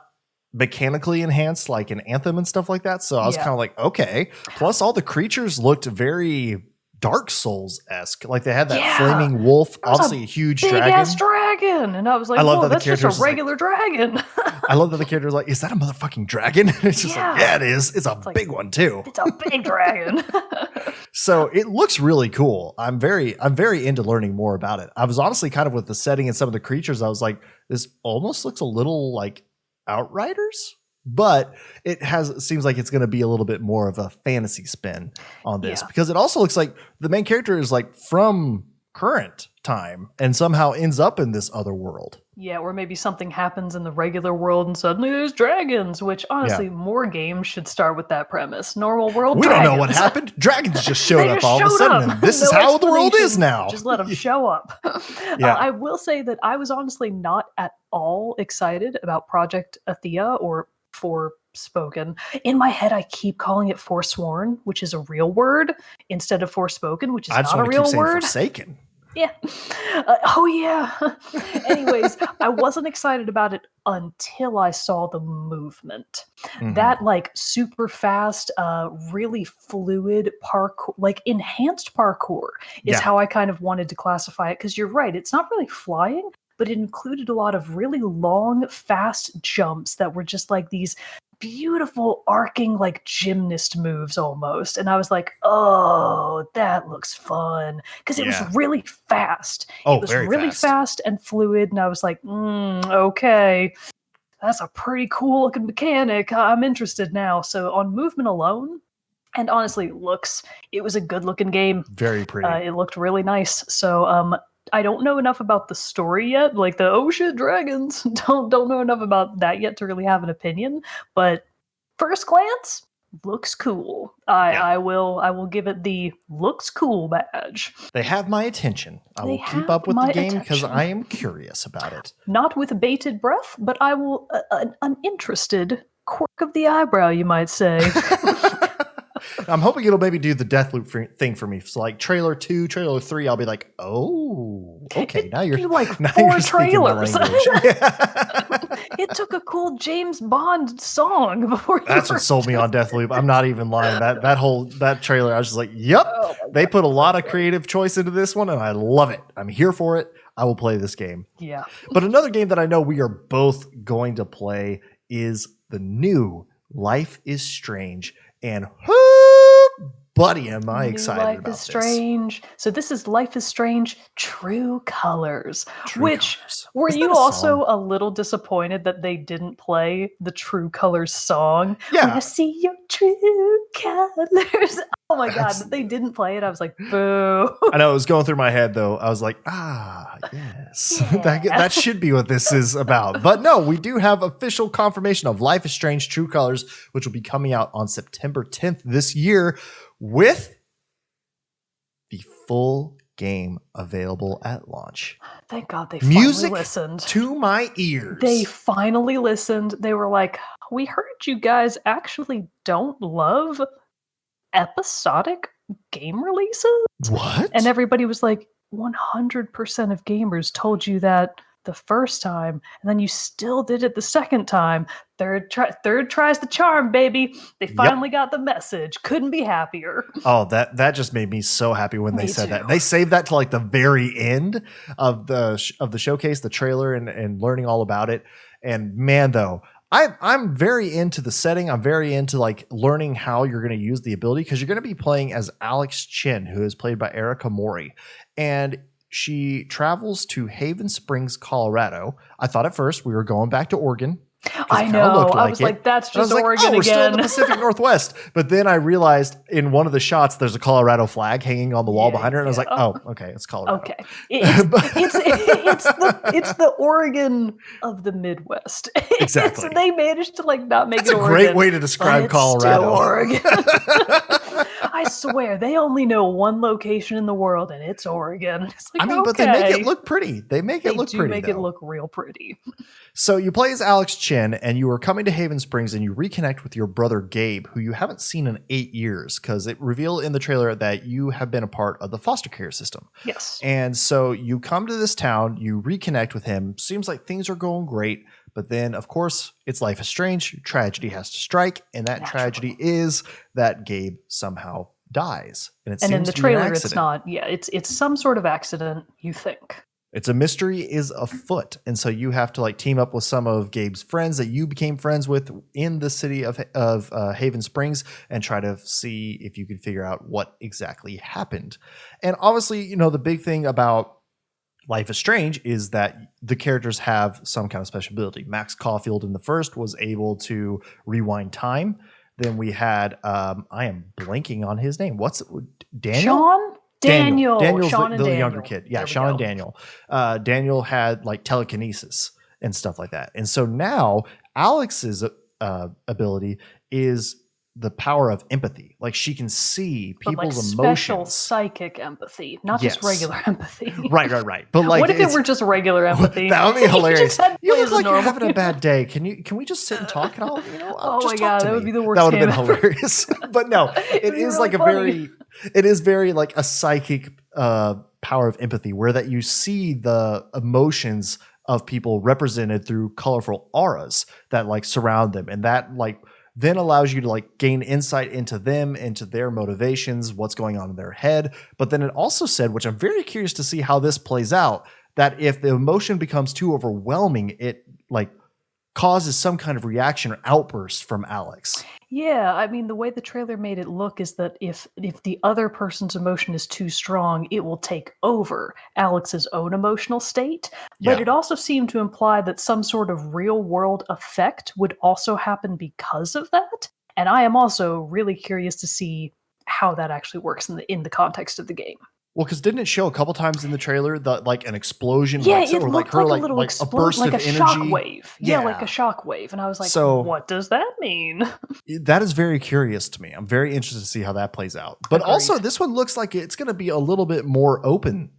mechanically enhanced like an Anthem and stuff like that. So I was kind of like, okay. Plus all the creatures looked very Dark Souls-esque. Like they had that flaming wolf, obviously a huge dragon. And I was like, I love that that's just a regular dragon. I love that the character's like, is that a motherfucking dragon? It's just like, yeah, it is. It's a big one too. It's a big dragon. So it looks really cool. I'm very into learning more about it. I was honestly kind of with the setting and some of the creatures, I was like, this almost looks a little like Outriders, but seems like it's going to be a little bit more of a fantasy spin on this because it also looks like the main character is like from current time and somehow ends up in this other world. Yeah, or maybe something happens in the regular world and suddenly there's dragons, which honestly more games should start with that premise. Normal world we dragons. don't know what happened. Dragons just showed up all of a sudden. And this is how the world is now. Just let them show up. I will say that I was honestly not at all excited about Project Athea or Forspoken. In my head, I keep calling it Forsworn, which is a real word, instead of Forspoken, which is not a real word. Forsaken. Yeah. Anyways, I wasn't excited about it until I saw the movement. That like super fast, really fluid parkour, like enhanced parkour is how I kind of wanted to classify it. Because you're right, it's not really flying, but it included a lot of really long, fast jumps that were just like these beautiful arcing like gymnast moves almost. And I was like, oh, that looks fun. Because it was really fast. It was really fast and fluid. And I was like, okay, that's a pretty cool looking mechanic. I'm interested now. So on movement alone, and honestly, it was a good looking game. Very pretty. It looked really nice. So I don't know enough about the story yet, like the oh shit dragons. Don't know enough about that yet to really have an opinion. But first glance, looks cool. I will give it the looks cool badge. They have my attention. I will keep up with the game because I am curious about it. Not with bated breath, but I will an interested quirk of the eyebrow, you might say. I'm hoping it'll maybe do the Deathloop thing for me. So like trailer 2, trailer 3, I'll be like, oh, okay. Now you're like 4 trailers. It took a cool James Bond song before. That's what sold me on Deathloop. I'm not even lying. That trailer, I was just like, yep. They put a lot of creative choice into this one, and I love it. I'm here for it. I will play this game. Yeah. But another game that I know we are both going to play is the new Life is Strange. And buddy, am I excited about this. Life is Strange. So this is Life is Strange True Colors. Were you also a little disappointed that they didn't play the True Colors song? Yeah. When I see your true colors. Oh my God, that they didn't play it. I was like, boo. I know, it was going through my head though. I was like, yes. That should be what this is about. But no, we do have official confirmation of Life is Strange True Colors, which will be coming out on September 10th this year with the full game available at launch. Thank God they finally listened. To my ears. They finally listened. They were like, we heard you guys actually don't love episodic game releases. What? And everybody was like, 100% of gamers told you that the first time, and then you still did it the second time. Third tries the charm, baby. They finally got the message. Couldn't be happier. Oh, that just made me so happy when they said that. They saved that to like the very end of the showcase, the trailer, and learning all about it. And man, though, I'm very into the setting. I'm very into like learning how you're going to use the ability, because you're going to be playing as Alex Chin, who is played by Erica Mori, and she travels to Haven Springs, Colorado. I thought at first we were going back to Oregon. I know. I was like, that's just Oregon again. We're still in the Pacific Northwest. But then I realized in one of the shots, there's a Colorado flag hanging on the wall behind her. And I was like, oh, okay, it's Colorado. Okay. It's the Oregon of the Midwest. Exactly. They managed to like not make That's it a Oregon. Great way to describe Colorado. Still Oregon. I swear, they only know one location in the world, and it's Oregon. It's like, but they make it look pretty. They make it look pretty. They do make it look real pretty. So you play as Alex Chin, and you are coming to Haven Springs, and you reconnect with your brother Gabe, who you haven't seen in 8 years, because it revealed in the trailer that you have been a part of the foster care system. Yes. And so you come to this town, you reconnect with him. Seems like things are going great. But then, of course, it's Life is Strange. Tragedy has to strike. And that tragedy is that Gabe somehow dies. And it seems in the trailer, it's not. Yeah, it's some sort of accident, you think. It's a mystery is afoot. And so you have to like team up with some of Gabe's friends that you became friends with in the city of Haven Springs and try to see if you can figure out what exactly happened. And obviously, you know, the big thing about Life is Strange is that the characters have some kind of special ability. Max Caulfield in the first was able to rewind time. Then we had, I am blanking on his name. What's Daniel? Sean? Daniel. Daniel's Sean the younger kid. Yeah, Sean and Daniel. Daniel had like telekinesis and stuff like that. And so now Alex's ability is the power of empathy. Like she can see people's like special emotions. Psychic empathy, not just regular empathy. Right. But like, what if it were just regular empathy? That would be hilarious. You look like you're having a bad day. Can we just sit and talk? And I'll, oh my god, that would be the worst. That would have been hilarious. But no, it is really like funny. It is very like a psychic power of empathy, where that you see the emotions of people represented through colorful auras that like surround them, and that like then allows you to like gain insight into them, into their motivations, what's going on in their head. But then it also said, which I'm very curious to see how this plays out, that if the emotion becomes too overwhelming, it like causes some kind of reaction or outburst from Alex. Yeah, I mean, the way the trailer made it look is that if the other person's emotion is too strong, it will take over Alex's own emotional state. But it also seemed to imply that some sort of real world effect would also happen because of that. And I am also really curious to see how that actually works in the context of the game. Well, because didn't it show a couple times in the trailer that like an explosion? Yeah, it looked like a little a burst like of a energy. Shockwave. Yeah, like a shockwave. And I was like, so, what does that mean? That is very curious to me. I'm very interested to see how that plays out. But also, this one looks like it's going to be a little bit more open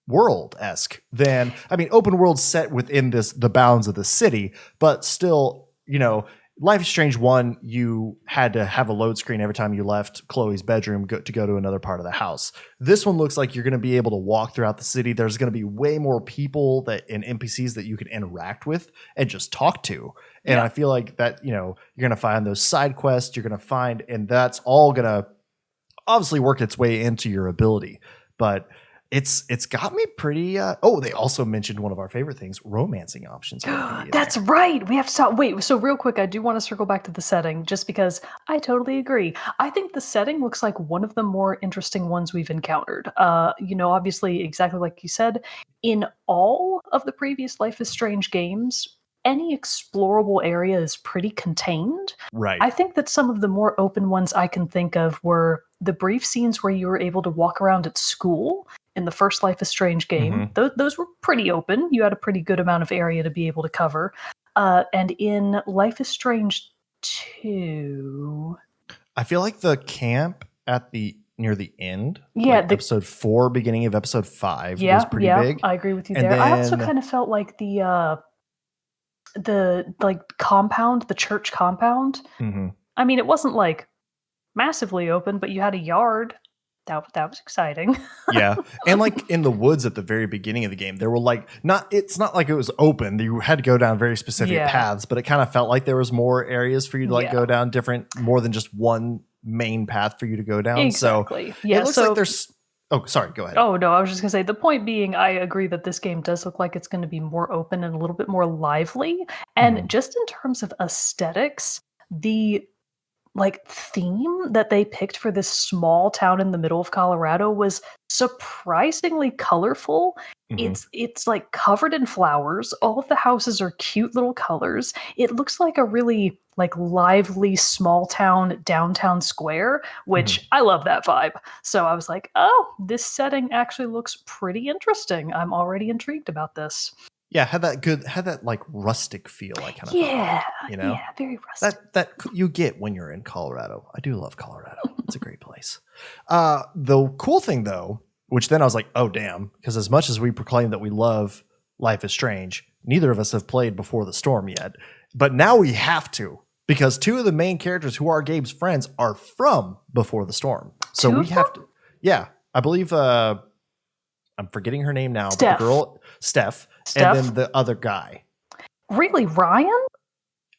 world-esque than, I mean, open world set within the bounds of the city, but still, you know, Life is Strange 1, you had to have a load screen every time you left Chloe's bedroom to go to another part of the house. This one looks like you're going to be able to walk throughout the city. There's going to be way more people and NPCs that you can interact with and just talk to. And I feel like that, you know, you're going to find those side quests, you're going to find, and that's all going to obviously work its way into your ability. But it's got me pretty. They also mentioned one of our favorite things: romancing options. That's right. We have to stop. Wait. So real quick, I do want to circle back to the setting, just because I totally agree. I think the setting looks like one of the more interesting ones we've encountered. You know, obviously, exactly like you said, in all of the previous Life is Strange games, any explorable area is pretty contained. Right. I think that some of the more open ones I can think of were the brief scenes where you were able to walk around at school. In the first Life is Strange game, those were pretty open. You had a pretty good amount of area to be able to cover. And in Life is Strange 2... I feel like the camp at near the end, episode 4, beginning of episode 5 was pretty big. I agree with you there. I also kind of felt like the like compound, the church compound. I mean, it wasn't like massively open, but you had a yard that was exciting. Yeah. And like in the woods at the very beginning of the game, there were like it's not like it was open. You had to go down very specific Yeah. paths, but it kind of felt like there was more areas for you to like Yeah. go down more than just one main path for you to go down. Exactly. So Yeah, it looks like there's oh, sorry, go ahead. Oh no, I was just gonna say the point being I agree that this game does look like it's gonna be more open and a little bit more lively. And Mhm. just in terms of aesthetics, the like theme that they picked for this small town in the middle of Colorado was surprisingly colorful. Mhm. It's like covered in flowers. All of the houses are cute little colors. It looks like a really like lively small town downtown square, which I love that vibe. So I was like, "Oh, this setting actually looks pretty interesting. I'm already intrigued about this." Yeah, had that like rustic feel. I kind of felt Yeah, like, you know, yeah, very rustic. that you get when you're in Colorado. I do love Colorado. It's a great place. The cool thing though, which then I was like, oh damn, because as much as we proclaim that we love Life is Strange, neither of us have played Before the Storm yet. But now we have to, because two of the main characters who are Gabe's friends are from Before the Storm. So we have to. Yeah, I believe. I'm forgetting her name now, Steph. but the girl Steph, and then the other guy. Really, Ryan?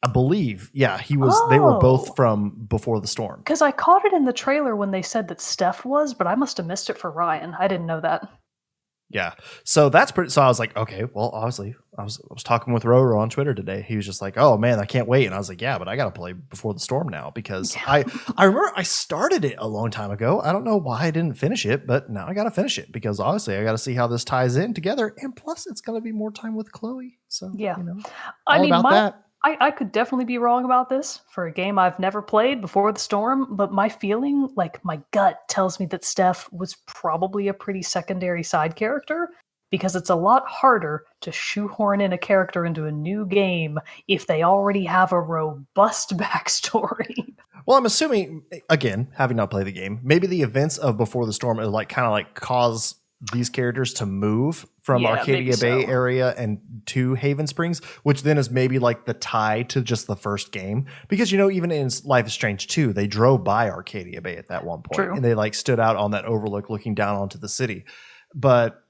I believe, yeah, he was. They were both from Before the Storm. Because I caught it in the trailer when they said that Steph was, but I must have missed it for Ryan. I didn't know that. Yeah, so that's pretty. So I was like, okay, well, obviously, I was talking with Roro on Twitter today. He was just like, oh man, I can't wait, and I was like, yeah, but I got to play Before the Storm now because I remember I started it a long time ago. I don't know why I didn't finish it, but now I got to finish it because obviously I got to see how this ties in together, and plus it's going to be more time with Chloe. So yeah, you know, I mean, that. I could definitely be wrong about this for a game I've never played, Before the Storm, but my feeling, like my gut tells me that Steph was probably a pretty secondary side character because it's a lot harder to shoehorn in a character into a new game if they already have a robust backstory. Well, I'm assuming, again, having not played the game, maybe the events of Before the Storm is like kind of like cause these characters to move from Arcadia Bay area and to Haven Springs, which then is maybe like the tie to just the first game. Because, you know, even in Life is Strange 2, they drove by Arcadia Bay at that one point. True. And they like stood out on that overlook looking down onto the city. But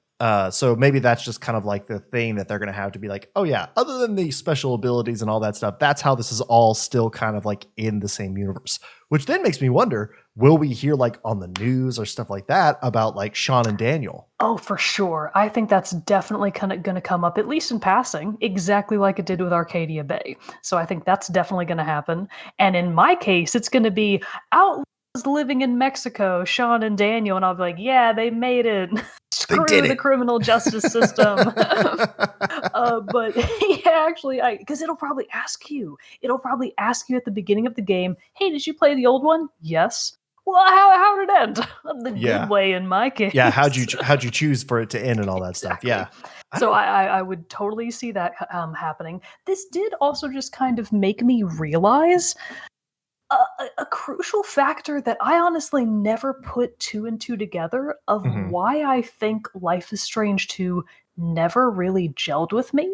so maybe that's just kind of like the thing that they're going to have to be like, oh yeah, other than the special abilities and all that stuff, that's how this is all still kind of like in the same universe, which then makes me wonder, will we hear like on the news or stuff like that about like Sean and Daniel? Oh, for sure. I think that's definitely kind of going to come up, at least in passing, exactly like it did with Arcadia Bay. So I think that's definitely going to happen. And in my case, it's going to be outlaws living in Mexico, Sean and Daniel, and I'll be like, yeah, they made it. Screw the criminal justice system. But yeah, actually, because it'll probably ask you at the beginning of the game, hey, did you play the old one? Yes. Well, how did it end? The good way in my case. Yeah, how'd you choose for it to end and all that stuff? Yeah. So I would totally see that happening. This did also just kind of make me realize a crucial factor that I honestly never put two and two together of why I think Life is Strange 2 never really gelled with me.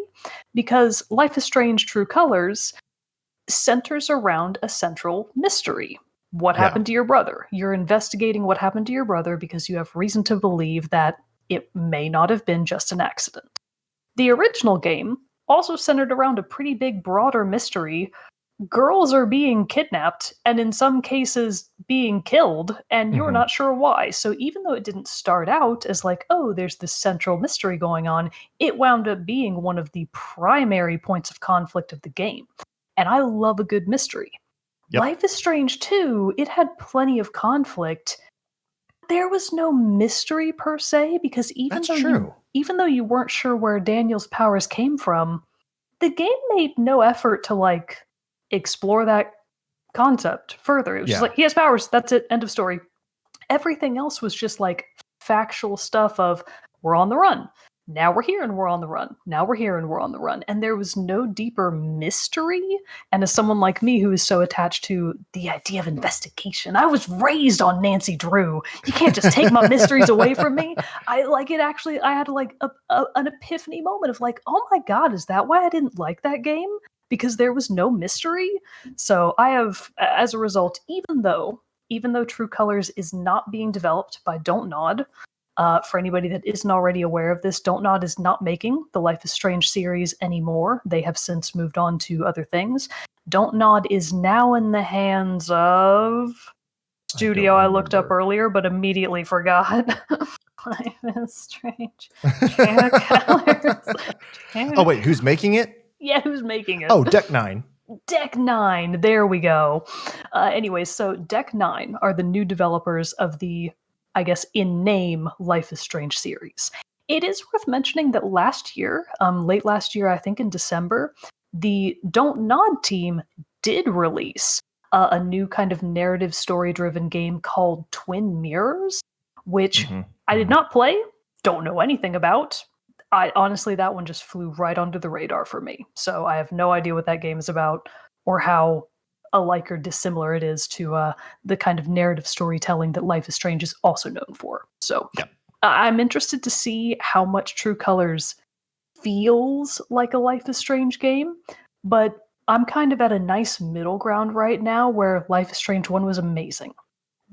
Because Life is Strange True Colors centers around a central mystery. What happened to your brother? You're investigating what happened to your brother because you have reason to believe that it may not have been just an accident. The original game also centered around a pretty big, broader mystery. Girls are being kidnapped and in some cases being killed, and you're not sure why. So even though it didn't start out as like, oh, there's this central mystery going on, it wound up being one of the primary points of conflict of the game. And I love a good mystery. Yep. Life is Strange 2, it had plenty of conflict. There was no mystery per se, because even though you weren't sure where Daniel's powers came from, the game made no effort to like explore that concept further. It was just like, he has powers, that's it, end of story. Everything else was just like factual stuff of, we're on the run. Now we're here and we're on the run. Now we're here and we're on the run. And there was no deeper mystery. And as someone like me who is so attached to the idea of investigation, I was raised on Nancy Drew. You can't just take my mysteries away from me. I had like an epiphany moment of like, oh my God, is that why I didn't like that game? Because there was no mystery. So I have, as a result, even though even though True Colors is not being developed by Don't Nod, for anybody that isn't already aware of this, Don't Nod is not making the Life is Strange series anymore. They have since moved on to other things. Don't Nod is now in the hands of studio I looked up earlier, but immediately forgot. Life is Strange. Oh, wait, who's making it? Yeah, who's making it? Oh, Deck 9. Deck 9, there we go. Anyways, so Deck 9 are the new developers of the, I guess, in name, Life is Strange series. It is worth mentioning that last year, late last year, I think in December, the Don't Nod team did release a new kind of narrative story-driven game called Twin Mirrors, which I did not play, don't know anything about. Honestly, that one just flew right under the radar for me. So I have no idea what that game is about or how alike or dissimilar it is to the kind of narrative storytelling that Life is Strange is also known for. So I'm interested to see how much True Colors feels like a Life is Strange game, but I'm kind of at a nice middle ground right now where Life is Strange 1 was amazing.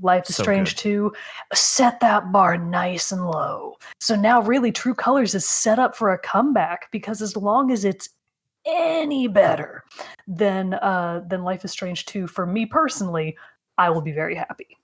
Life is Strange 2 set that bar nice and low. So now really True Colors is set up for a comeback, because as long as it's any better than Life is Strange 2, for me personally, I will be very happy.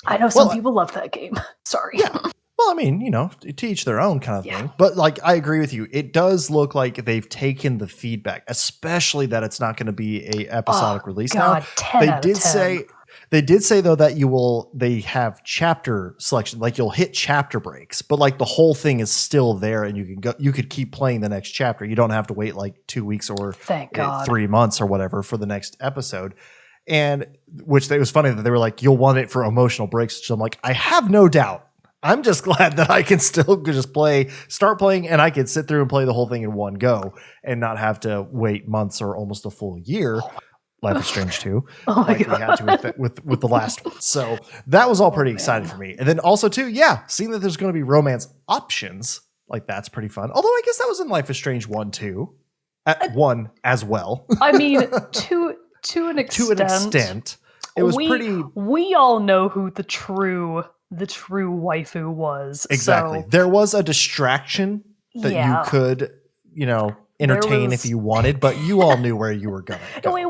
I know some people love that game. Sorry. Yeah. Well, I mean, to each their own kind of thing. But like, I agree with you. It does look like they've taken the feedback, especially that it's not going to be a episodic release now. 10 out of 10. They did say though that they have chapter selection, like you'll hit chapter breaks, but like the whole thing is still there and you could keep playing the next chapter. You don't have to wait like 2 weeks or 3 months or whatever for the next episode. And which it was funny that they were like, you'll want it for emotional breaks. So I'm like, I have no doubt. I'm just glad that I can still just start playing, and I can sit through and play the whole thing in one go and not have to wait months or almost a full year. Life is Strange 2, like we had to with the last one. So that was all pretty exciting for me. And then also too, seeing that there's going to be romance options, like that's pretty fun. Although I guess that was in Life is Strange 1 too, one as well. I mean, to an extent, it was pretty. We all know who the true waifu was. Exactly. So, there was a distraction that you could, entertain if you wanted, but you all knew where you were going.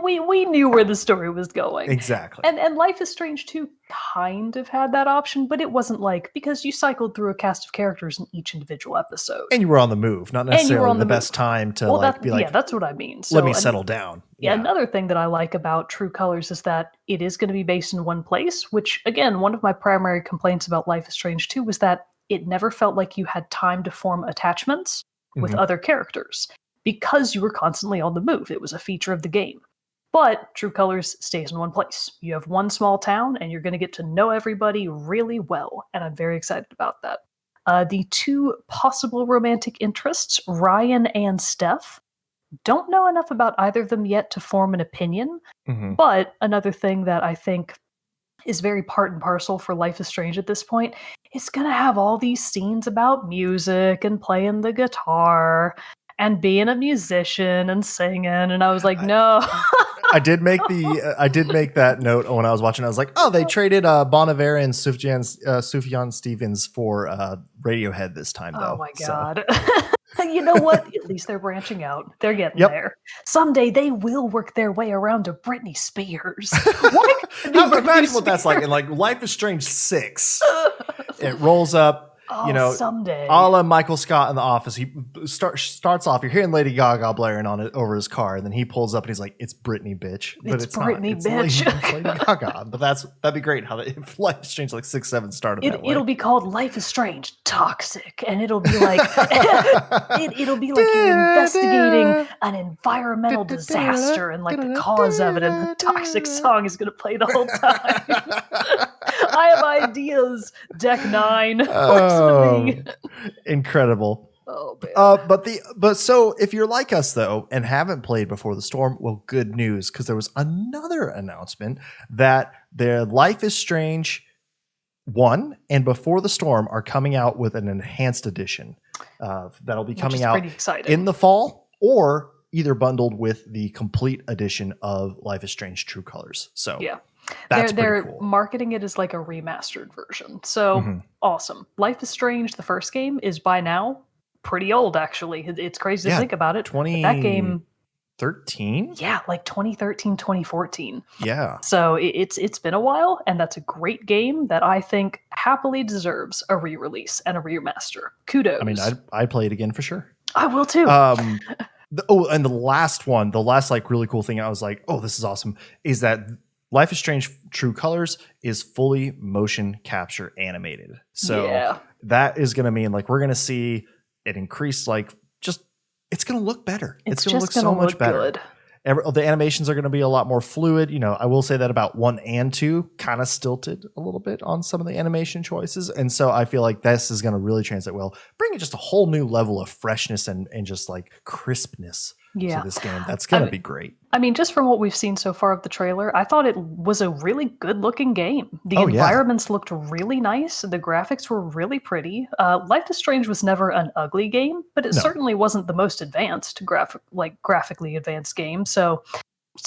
We knew where the story was going. Exactly. And Life is Strange 2 kind of had that option, but it wasn't because you cycled through a cast of characters in each individual episode. And you were on the move, not necessarily the best time to be like, that's what I mean. So, let me settle down. Yeah, another thing that I like about True Colors is that it is going to be based in one place, which, again, one of my primary complaints about Life is Strange 2 was that it never felt like you had time to form attachments with other characters because you were constantly on the move. It was a feature of the game. But True Colors stays in one place. You have one small town, and you're going to get to know everybody really well, and I'm very excited about that. The two possible romantic interests, Ryan and Steph, don't know enough about either of them yet to form an opinion, but another thing that I think is very part and parcel for Life is Strange at this point, it's going to have all these scenes about music and playing the guitar and being a musician and singing, and I was like, no. I did make that note when I was watching. I was like, oh, they traded Bon Iver and Sufjan Stevens for Radiohead this time, though. Oh my God. You know what? At least they're branching out. They're getting there. Someday they will work their way around to Britney Spears. Imagine what that's like in like Life is Strange 6. It rolls up. Someday. A la Michael Scott in The Office. He starts off, you're hearing Lady Gaga blaring on it over his car, and then he pulls up and he's like, it's Britney, bitch. But it's Britney, not. bitch. It's Lady Gaga. But that'd be great how if Life is Strange like 6, 7 started that way. It'll be called Life is Strange Toxic, and it'll be like it'll be like you're investigating an environmental disaster and like the cause of it, and the toxic song is going to play the whole time. I have ideas, Deck 9. Incredible. Oh, man. But so if you're like us though and haven't played Before the Storm, well, good news, because there was another announcement that their Life is Strange 1 and Before the Storm are coming out with an enhanced edition that'll be coming out in the fall, or either bundled with the complete edition of Life is Strange True Colors. So That's They're pretty cool. marketing it as like a remastered version. So Mhm. awesome. Life is Strange, the first game, is by now pretty old, actually. It's crazy to Yeah, think about it. But that game, 2013? yeah, like 2013, 2014. Yeah. So it's been a while, and that's a great game that I think happily deserves a re-release and a remaster. Kudos. I mean, I'd play it again for sure. I will too. And the last one, the last like really cool thing I was like, oh, this is awesome, is that Life is Strange True Colors is fully motion capture animated. So Yeah. that is going to mean like we're going to see it increase, like just it's going to look better. It's going to look so much better. Good. The animations are going to be a lot more fluid. You know, I will say that about 1 and 2 kind of stilted a little bit on some of the animation choices. And so I feel like this is going to really translate well, bringing just a whole new level of freshness and just like crispness to this game. That's going to be great. I mean, just from what we've seen so far of the trailer, I thought it was a really good looking game. The environments looked really nice. The graphics were really pretty. Life is Strange was never an ugly game, but it certainly wasn't the most advanced graphically advanced game. So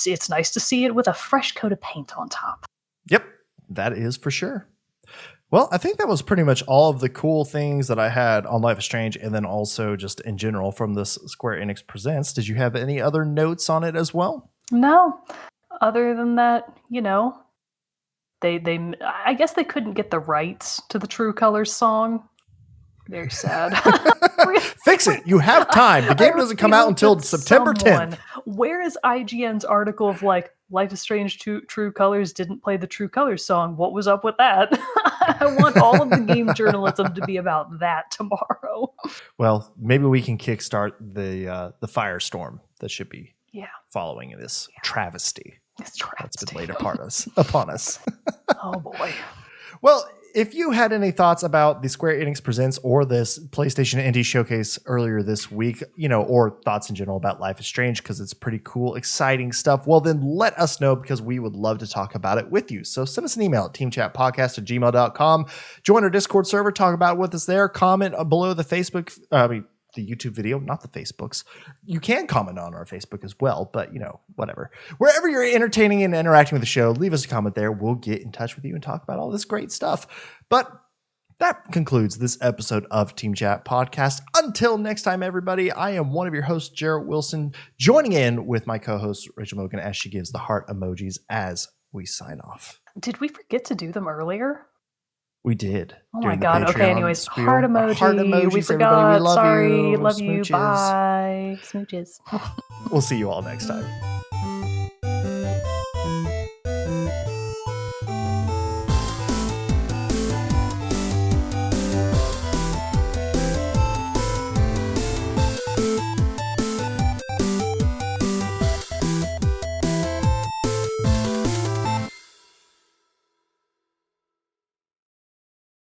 it's nice to see it with a fresh coat of paint on top. Yep, that is for sure. Well, I think that was pretty much all of the cool things that I had on Life is Strange, and then also just in general from this Square Enix Presents. Did you have any other notes on it as well? No. Other than that, you know, they I guess they couldn't get the rights to the True Colors song. Very sad. Fix it. You have time. The game doesn't come out until September 10th. Where is IGN's article of like Life is Strange True Colors didn't play the True Colors song? What was up with that? I want all of the game journalism to be about that tomorrow. Well, maybe we can kickstart the firestorm that should be following this travesty. It's travesty. That's been laid upon us. Oh boy. Well, if you had any thoughts about the Square Enix Presents or this PlayStation Indie Showcase earlier this week, you know, or thoughts in general about Life is Strange, because it's pretty cool, exciting stuff, well, then let us know, because we would love to talk about it with you. So send us an email at teamchatpodcast@gmail.com. Join our Discord server, talk about it with us there, comment below the the YouTube video, not the Facebooks. You can comment on our Facebook as well, but you know, whatever. Wherever you're entertaining and interacting with the show, leave us a comment there. We'll get in touch with you and talk about all this great stuff. But that concludes this episode of Team Chat Podcast. Until next time, everybody, I am one of your hosts, Jarrett Wilson, joining in with my co-host, Rachel Mogan, as she gives the heart emojis as we sign off. Did we forget to do them earlier? We did. Oh my God. Okay, anyways, heart emoji. Heart emojis, we forgot. We love Sorry. you. Love you. Smooches. Bye. Smooches. We'll see you all next time.